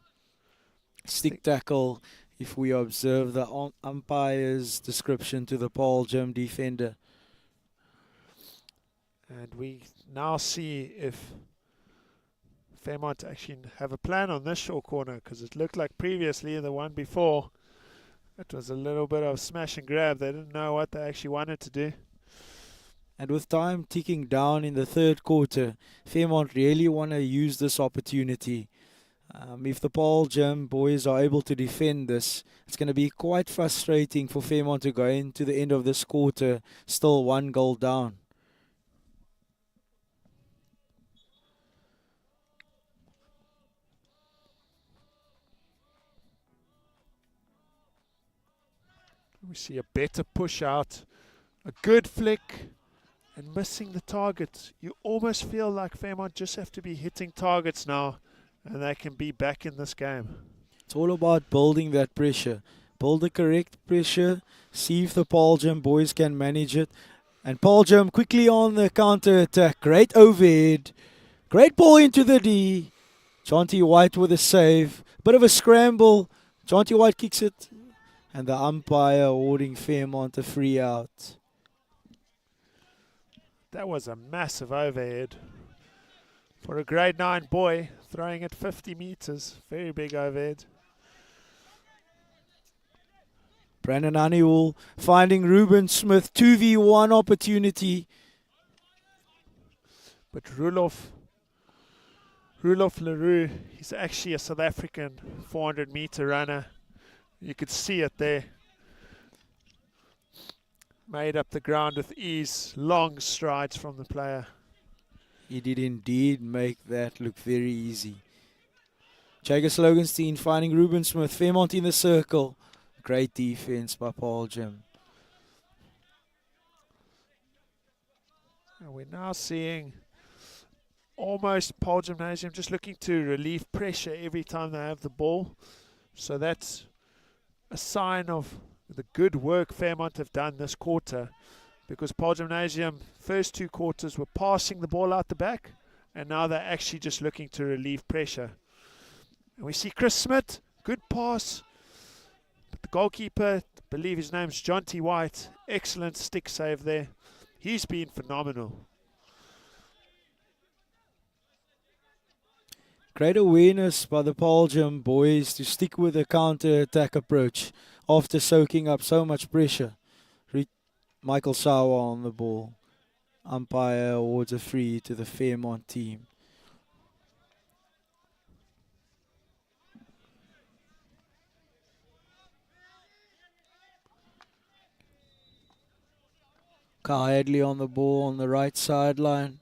Stick tackle if we observe the umpire's description to the Paarl Gym defender. And we now see if Fairmont actually have a plan on this short corner, because it looked like previously the one before it was a little bit of smash and grab. They didn't know what they actually wanted to do. And with time ticking down in the third quarter, Fairmont really want to use this opportunity. If the Paarl Gym boys are able to defend this, it's going to be quite frustrating for Fairmont to go into the end of this quarter still 1 goal down. We see a better push out, a good flick, and missing the target. You almost feel like Fairmont just have to be hitting targets now, and they can be back in this game. It's all about building that pressure. Build the correct pressure, see if the Paarl Gym boys can manage it. And Paarl Gym quickly on the counter attack. Great overhead. Great ball into the D. Jonty White with a save. Bit of a scramble. Jonty White kicks it. And the umpire awarding Fairmont a free out. That was a massive overhead. For a grade 9 boy, throwing it 50 meters. Very big overhead. Brandon Honeywell finding Ruben Smith. 2v1 opportunity. But Roelof Leroux, he's actually a South African 400 meter runner. You could see it there. Made up the ground with ease. Long strides from the player. He did indeed make that look very easy. Jager Sloganstein finding Ruben Smith. Fairmont in the circle. Great defense by Paarl Gym. And we're now seeing almost Paarl Gymnasium just looking to relieve pressure every time they have the ball. So that's a sign of the good work Fairmont have done this quarter, because Paarl Gymnasium first 2 quarters were passing the ball out the back, and now they're actually just looking to relieve pressure. And we see Chris Smith, good pass. But the goalkeeper, I believe his name's Jonty White, excellent stick save there. He's been phenomenal. Great awareness by the Paarl Gym boys to stick with the counter-attack approach after soaking up so much pressure. Michael Sawa on the ball. Umpire awards a free to the Fairmont team. Kyle Hadley on the ball on the right sideline.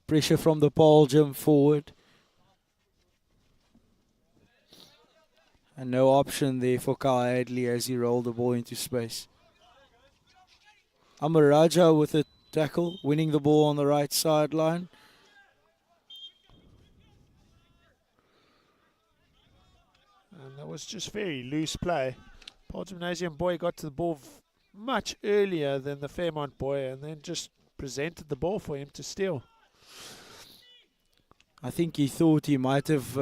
Pressure from the Paarl Gym forward. And no option there for Kyle Hadley as he rolled the ball into space. Amaraja with a tackle, winning the ball on the right sideline. And that was just very loose play. Paarl Gymnasium boy got to the ball much earlier than the Fairmont boy, and then just presented the ball for him to steal. I think he thought he might have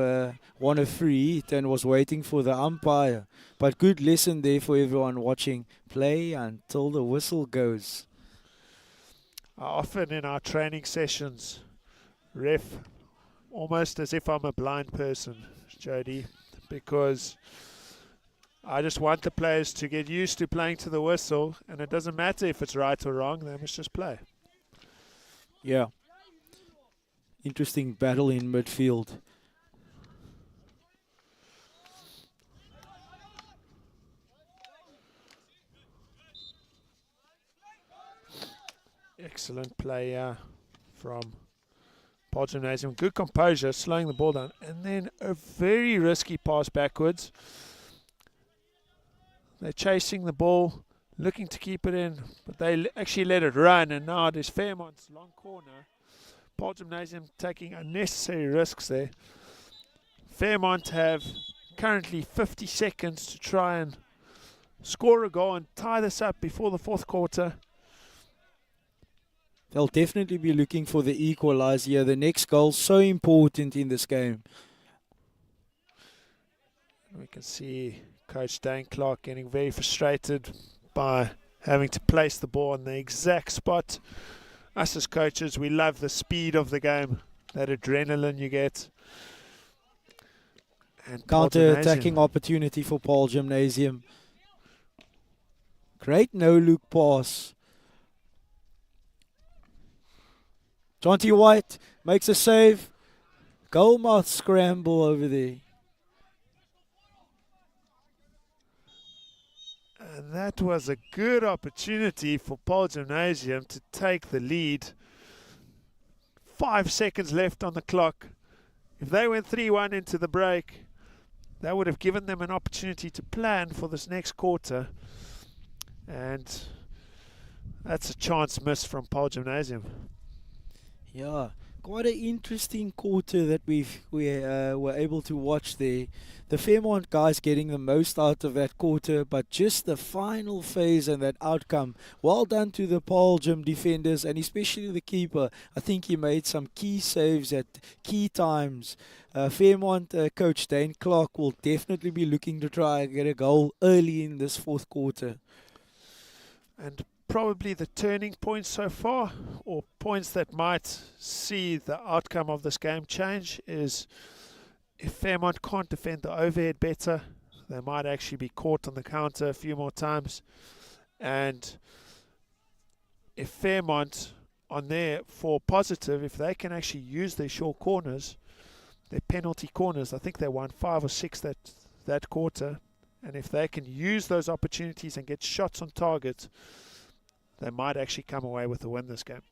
won a free hit and was waiting for the umpire. But good lesson there for everyone watching. Play until the whistle goes. Often in our training sessions, ref, almost as if I'm a blind person, Jody, because I just want the players to get used to playing to the whistle, and it doesn't matter if it's right or wrong, they must just play. Yeah. Interesting battle in midfield. Excellent play from Paarl Gymnasium. Good composure, slowing the ball down, and then a very risky pass backwards. They're chasing the ball, looking to keep it in, but they actually let it run, and now it is Fairmont's long corner. Paarl Gymnasium taking unnecessary risks there. Fairmont have currently 50 seconds to try and score a goal and tie this up before the 4th quarter. They'll definitely be looking for the equalizer here. The next goal so important in this game. We can see Coach Dan Clark getting very frustrated by having to place the ball in the exact spot. Us as coaches, we love the speed of the game, that adrenaline you get. And Counter-attacking opportunity for Paarl Gymnasium. Great no-look pass. Jonty White makes a save. Goalmouth scramble over there. And that was a good opportunity for Paarl Gimnasium to take the lead. 5 seconds left on the clock. If they went 3-1 into the break, that would have given them an opportunity to plan for this next quarter. And that's a chance missed from Paarl Gimnasium. Yeah, quite an interesting quarter that we were able to watch there. The Fairmont guys getting the most out of that quarter, but just the final phase and that outcome. Well done to the Paarl Gym defenders and especially the keeper. I think he made some key saves at key times. Fairmont coach Dane Clark will definitely be looking to try and get a goal early in this fourth quarter. And probably the turning point so far, or points that might see the outcome of this game change, is if Fairmont can't defend the overhead better, they might actually be caught on the counter a few more times. And if Fairmont on there for positive, if they can actually use their short corners, their penalty corners, I think they won 5 or 6 that quarter, and if they can use those opportunities and get shots on target, they might actually come away with the win this game.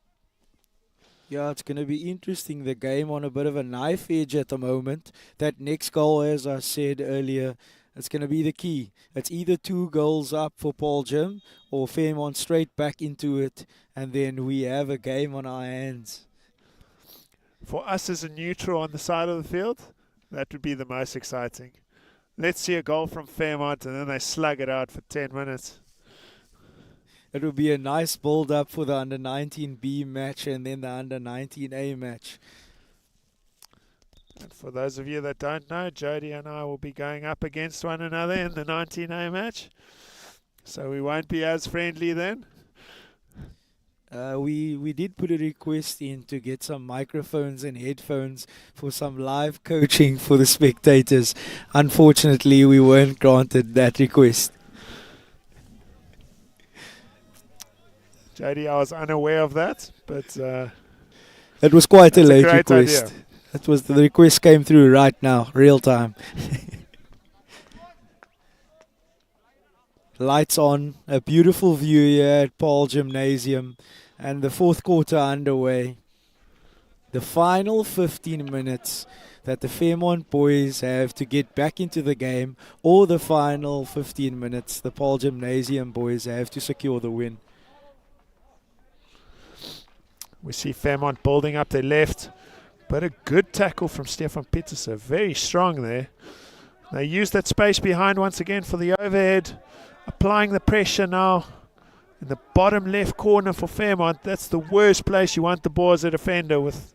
Yeah, it's going to be interesting. The game on a bit of a knife edge at the moment. That next goal, as I said earlier, it's going to be the key. It's either 2 goals up for Paarl Gym or Fairmont straight back into it, and then we have a game on our hands. For us as a neutral on the side of the field, that would be the most exciting. Let's see a goal from Fairmont and then they slug it out for 10 minutes. It would be a nice build-up for the Under-19B match and then the Under-19A match. And for those of you that don't know, Jody and I will be going up against one another in the 19A match. So we won't be as friendly then. We did put a request in to get some microphones and headphones for some live coaching for the spectators. Unfortunately, we weren't granted that request. Jody, I was unaware of that, but it was quite a late great request. Idea. It was the request came through right now, real time. Lights on, a beautiful view here at Paarl Gymnasium, and the fourth quarter underway. The final 15 minutes that the Fairmont boys have to get back into the game, or the final 15 minutes the Paarl Gymnasium boys have to secure the win. We see Fairmont building up their left, but a good tackle from Stefan Pieterse, very strong there. They use that space behind once again for the overhead, applying the pressure now in the bottom left corner for Fairmont. That's the worst place you want the ball as a defender, with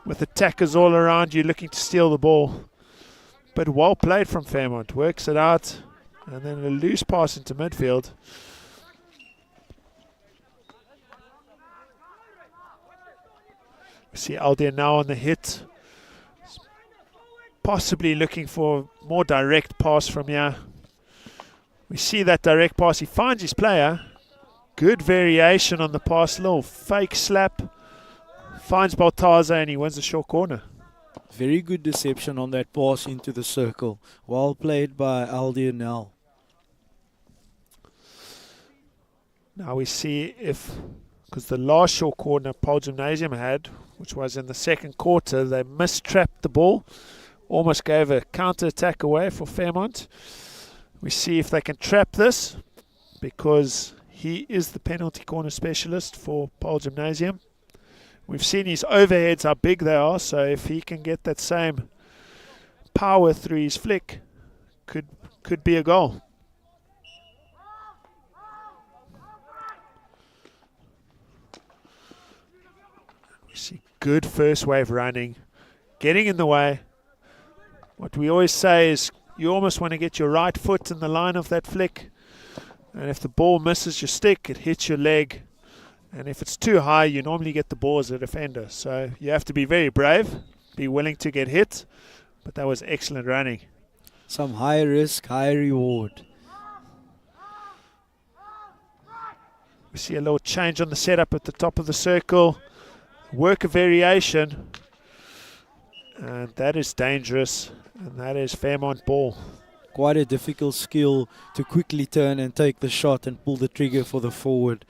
attackers all around you looking to steal the ball. But well played from Fairmont, works it out, and then a loose pass into midfield. We see Aldir now on the hit, possibly looking for a more direct pass from here. We see that direct pass, he finds his player, good variation on the pass, little fake slap, finds Baltazar and he wins the short corner. Very good deception on that pass into the circle, well played by Aldir now. Now we see if, because the last short corner Paarl Gymnasium had, which was in the second quarter, they mistrapped the ball, almost gave a counter-attack away for Fairmont. We see if they can trap this, because he is the penalty corner specialist for Paarl Gymnasium. We've seen his overheads, how big they are, so if he can get that same power through his flick, could be a goal. We see good first wave running, getting in the way. What we always say is you almost want to get your right foot in the line of that flick, and if the ball misses your stick, it hits your leg, and if it's too high, you normally get the ball as a defender. So you have to be very brave, be willing to get hit, but that was excellent running. Some high risk, high reward. We see a little change on the setup at the top of the circle, work a variation, and that is dangerous, and that is Fairmont ball. quite a difficult skill to quickly turn and take the shot and pull the trigger for the forward.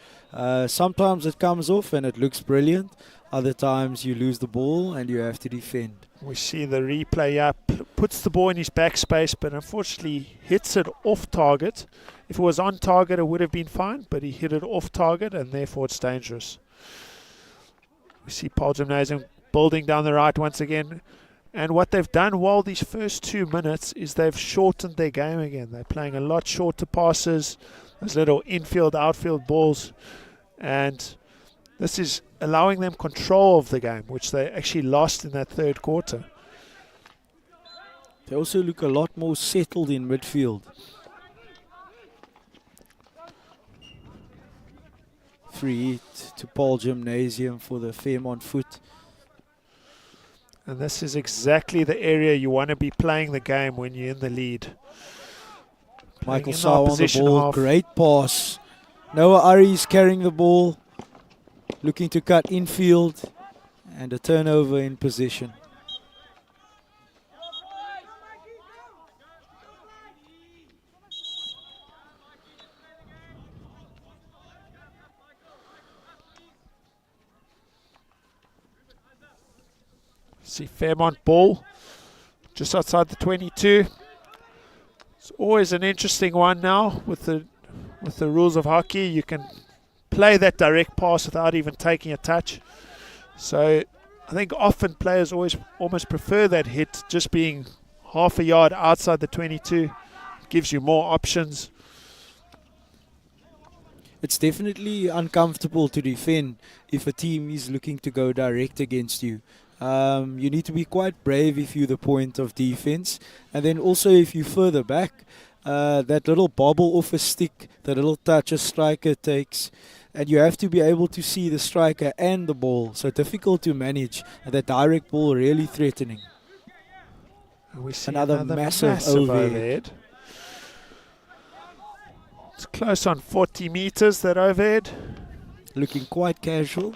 Sometimes it comes off and it looks brilliant. Other times you lose the ball and you have to defend. We see the replay up, puts the ball in his backspace, but unfortunately hits it off target. If it was on target, it would have been fine, but he hit it off target, and therefore it's dangerous. We see Paarl Gimnasium building down the right once again. And what they've done while these first 2 minutes is they've shortened their game again. They're playing a lot shorter passes, those little infield, outfield balls, and this is allowing them control of the game, which they actually lost in that third quarter. They also look a lot more settled in midfield. Free hit to Paarl Gimnasium for the Fairmont foot. And this is exactly the area you want to be playing the game when you're in the lead. Michael Sau on the ball, half. Great pass. Noah Ari's carrying the ball, looking to cut infield, and a turnover in possession. See Fairmont ball just outside the 22. It's always an interesting one now with the rules of hockey. You can play that direct pass without even taking a touch. So I think often players almost prefer that hit just being half a yard outside the 22. It gives you more options. It's definitely uncomfortable to defend if a team is looking to go direct against you. You need to be quite brave if you're the point of defense. And then also if you're further back, that little bobble off a stick, the little touch a striker takes, and you have to be able to see the striker and the ball. So difficult to manage, and that direct ball really threatening. And we see another massive overhead. It's close on 40 meters, that overhead. Looking quite casual.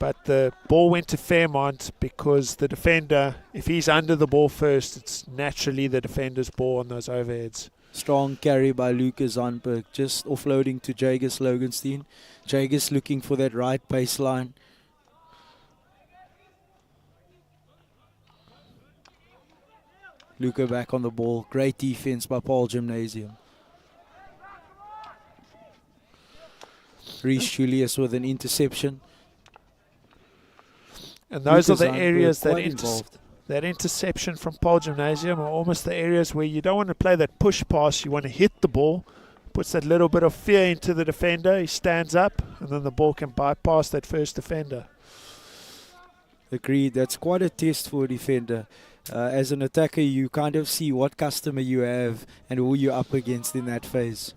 But the ball went to Fairmont because the defender, if he's under the ball first, it's naturally the defender's ball on those overheads. Strong carry by Lucas Zonberg, just offloading to Jagus Loganstein. Jagus looking for that right baseline. Luca back on the ball. Great defense by Paarl Gimnasium. Reece Julius with an interception. And those Lucas are the areas Zonberg that interception from Paarl Gimnasium are almost the areas where you don't want to play that push pass. You want to hit the ball, puts that little bit of fear into the defender. He stands up, and then the ball can bypass that first defender. Agreed. That's quite a test for a defender. As an attacker, you kind of see what customer you have and who you're up against in that phase.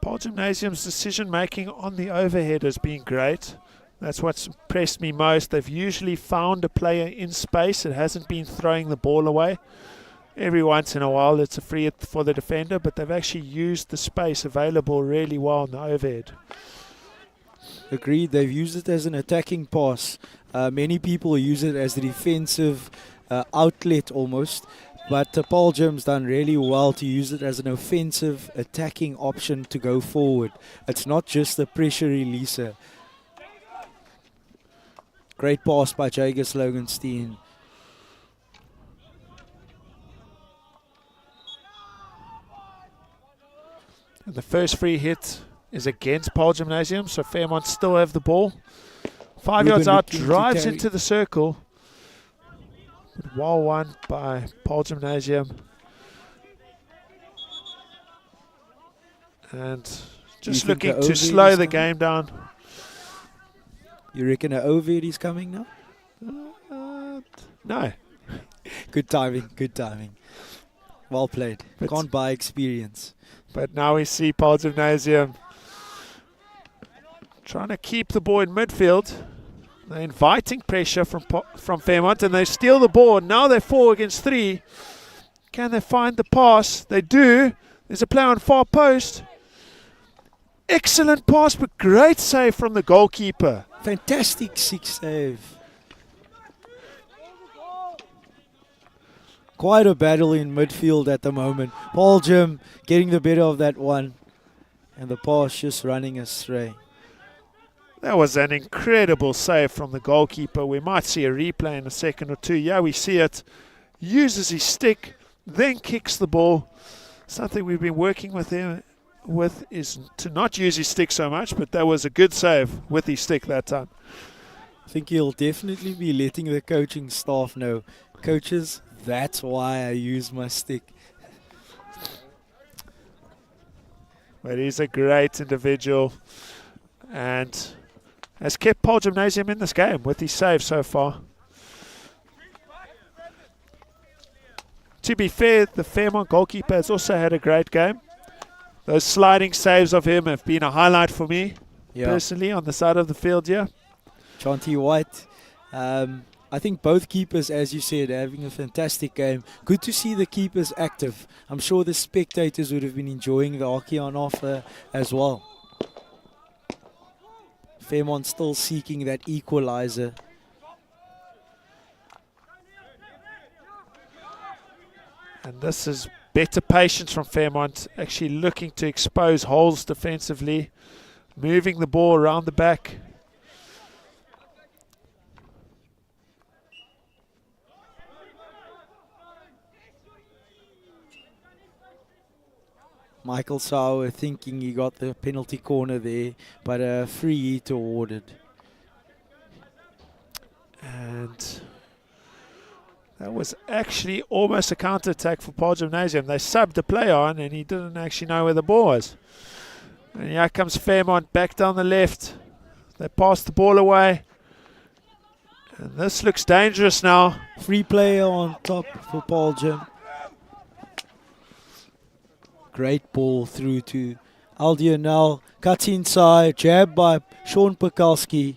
Paarl Gimnasium's decision making on the overhead has been great. That's what's impressed me most. They've usually found a player in space. It hasn't been throwing the ball away. Every once in a while it's a free hit for the defender, but they've actually used the space available really well on the overhead. Agreed. They've used it as an attacking pass. Many people use it as a defensive outlet almost. But Paarl Gim's done really well to use it as an offensive attacking option to go forward. It's not just a pressure releaser. Great pass by Jagus Loganstein. And the first free hit is against Paarl Gimnasium, so Fairmont still have the ball. 5 yards out, drives into the circle. Well won by Paarl Gimnasium. And just looking to slow the game down. You reckon an overhead is coming now? No. Good timing, good timing. Well played. Can't buy experience. But now we see Paarl Gimnasium trying to keep the ball in midfield. They're inviting pressure from Fairmont, and they steal the ball. Now they're 4 against 3. Can they find the pass? They do. There's a play on far post. excellent pass, but great save from the goalkeeper. Fantastic 6 save. Quite a battle in midfield at the moment. Paarl Gim getting the better of that one. And the pass just running astray. That was an incredible save from the goalkeeper. We might see a replay in a second or two. Yeah, we see it. Uses his stick, then kicks the ball. Something we've been working with him with is to not use his stick so much, but that was a good save with his stick that time. I think he'll definitely be letting the coaching staff know. Coaches, that's why I use my stick. But he's a great individual and has kept Paarl Gimnasium in this game with his save so far. To be fair, the Fairmont goalkeeper has also had a great game. Those sliding saves of him have been a highlight for me, personally, on the side of the field here. Jonty White. I think both keepers, as you said, are having a fantastic game. Good to see the keepers active. I'm sure the spectators would have been enjoying the hockey on offer as well. Fairmont still seeking that equalizer. And this is better patience from Fairmont, actually looking to expose holes defensively, moving the ball around the back. Michael Sauer thinking he got the penalty corner there, but a free hit awarded. And that was actually almost a counter-attack for Paarl Gimnasium. They subbed the player on and he didn't actually know where the ball was. And here comes Fairmont back down the left. They pass the ball away. And this looks dangerous now. Free player on top for Paarl Gim. Great ball through to Aldionel. Cuts inside. Jab by Sean Pekalski.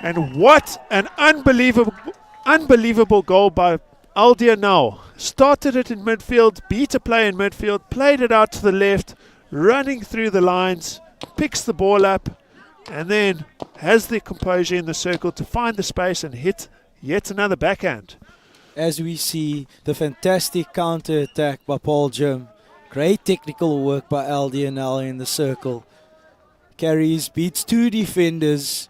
And what an unbelievable goal by Aldionel. Started it in midfield, beat a player in midfield, played it out to the left, running through the lines, picks the ball up, and then has the composure in the circle to find the space and hit yet another backhand. As we see the fantastic counter-attack by Paarl Gim. Great technical work by Aldionel in the circle. Carries, beats two defenders,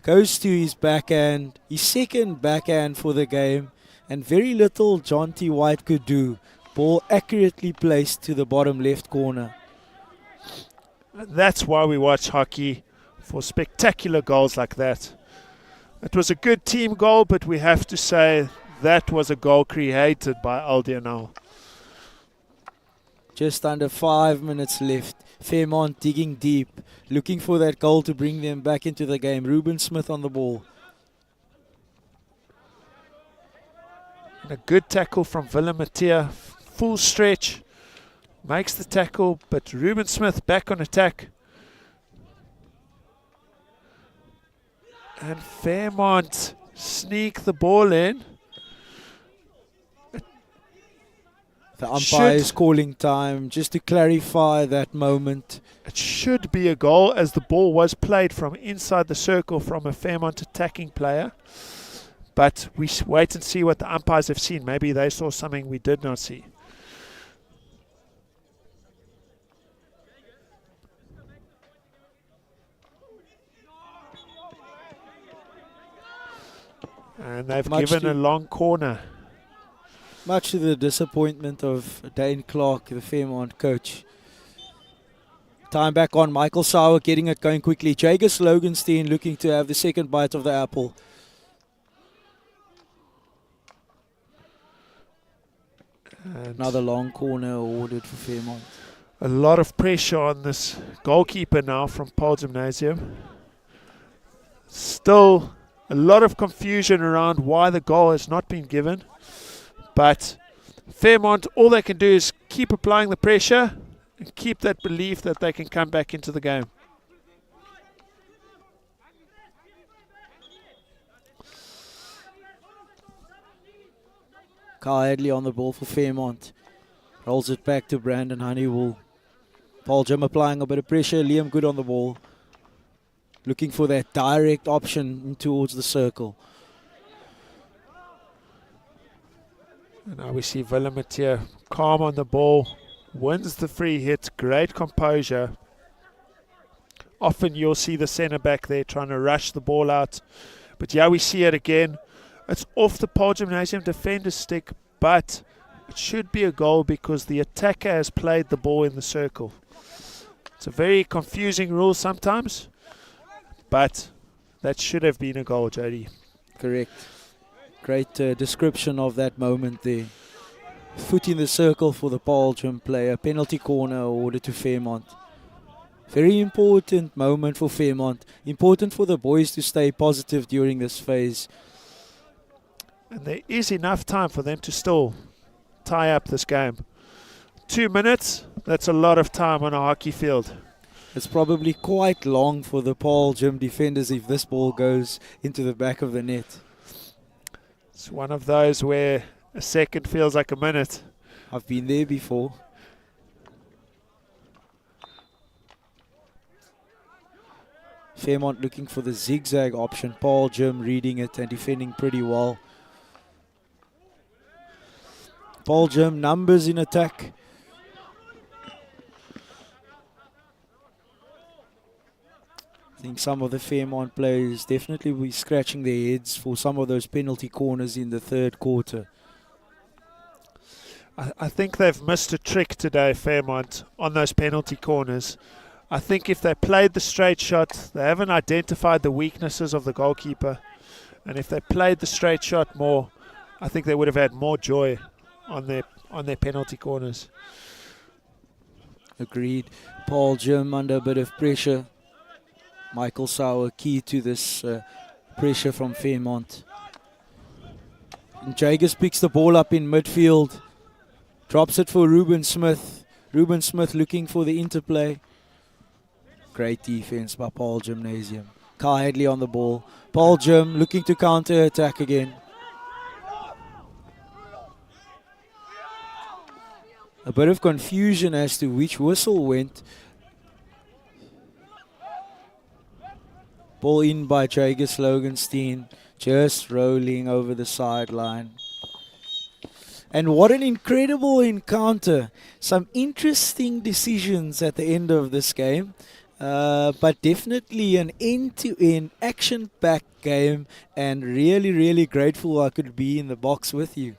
goes to his backhand, his second backhand for the game, and very little Jonty White could do. Ball accurately placed to the bottom left corner. And that's why we watch hockey, for spectacular goals like that. It was a good team goal, but we have to say that was a goal created by Aldionel. Just under 5 minutes left. Fairmont digging deep, looking for that goal to bring them back into the game. Ruben Smith on the ball. And a good tackle from Willem Mattia. Full stretch. Makes the tackle, but Ruben Smith back on attack. And Fairmont sneak the ball in. The umpire is calling time just to clarify that moment. It should be a goal as the ball was played from inside the circle from a Fairmont attacking player. But we wait and see what the umpires have seen. Maybe they saw something we did not see. And they've given a long corner. Much to the disappointment of Dane Clark, the Fairmont coach. Time back on. Michael Sauer getting it going quickly. Jager Loganstein looking to have the second bite of the apple. And another long corner awarded for Fairmont. A lot of pressure on this goalkeeper now from Paarl Gimnasium. Still a lot of confusion around why the goal has not been given. But Fairmont, all they can do is keep applying the pressure and keep that belief that they can come back into the game. Carl Hadley on the ball for Fairmont. Rolls it back to Brandon Honeywool. Paarl Gim applying a bit of pressure. Liam good on the ball. Looking for that direct option towards the circle. And now we see Willemit here, calm on the ball, wins the free hit, great composure. Often you'll see the centre back there trying to rush the ball out. But yeah, we see it again. It's off the Paarl Gymnasium defender's stick, but it should be a goal because the attacker has played the ball in the circle. It's a very confusing rule sometimes, but that should have been a goal, Jody. Correct. Great description of that moment there. Foot in the circle for the Paarl Gym player. Penalty corner awarded to Fairmont. Very important moment for Fairmont. Important for the boys to stay positive during this phase. And there is enough time for them to still tie up this game. 2 minutes, that's a lot of time on a hockey field. It's probably quite long for the Paarl Gym defenders if this ball goes into the back of the net. It's one of those where a second feels like a minute. I've been there before. Fairmont looking for the zigzag option. Paarl Gym reading it and defending pretty well. Paarl Gym numbers in attack. I think some of the Fairmont players definitely will be scratching their heads for some of those penalty corners in the third quarter. I think they've missed a trick today, Fairmont, on those penalty corners. I think if they played the straight shot, they haven't identified the weaknesses of the goalkeeper. And if they played the straight shot more, I think they would have had more joy on their penalty corners. Agreed. Paarl Gym under a bit of pressure. Michael Sauer key to this pressure from Fairmont. And Jagus picks the ball up in midfield. Drops it for Ruben Smith. Ruben Smith looking for the interplay. Great defense by Paarl Gymnasium. Kai Hadley on the ball. Paarl Gym looking to counter attack again. A bit of confusion as to which whistle went. Ball in by Jagus Loganstein, just rolling over the sideline. And what an incredible encounter. Some interesting decisions at the end of this game. But definitely an end-to-end action-packed game. And really, really grateful I could be in the box with you.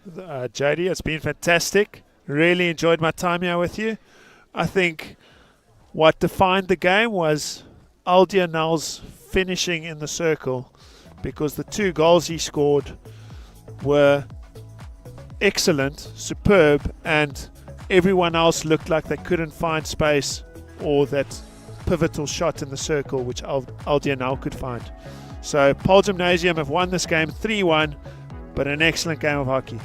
JD, it's been fantastic. Really enjoyed my time here with you. I think what defined the game was Aldia Nell's finishing in the circle, because the 2 goals he scored were excellent, superb, and everyone else looked like they couldn't find space or that pivotal shot in the circle which Aldia Nell could find. So Paarl Gymnasium have won this game 3-1, but an excellent game of hockey.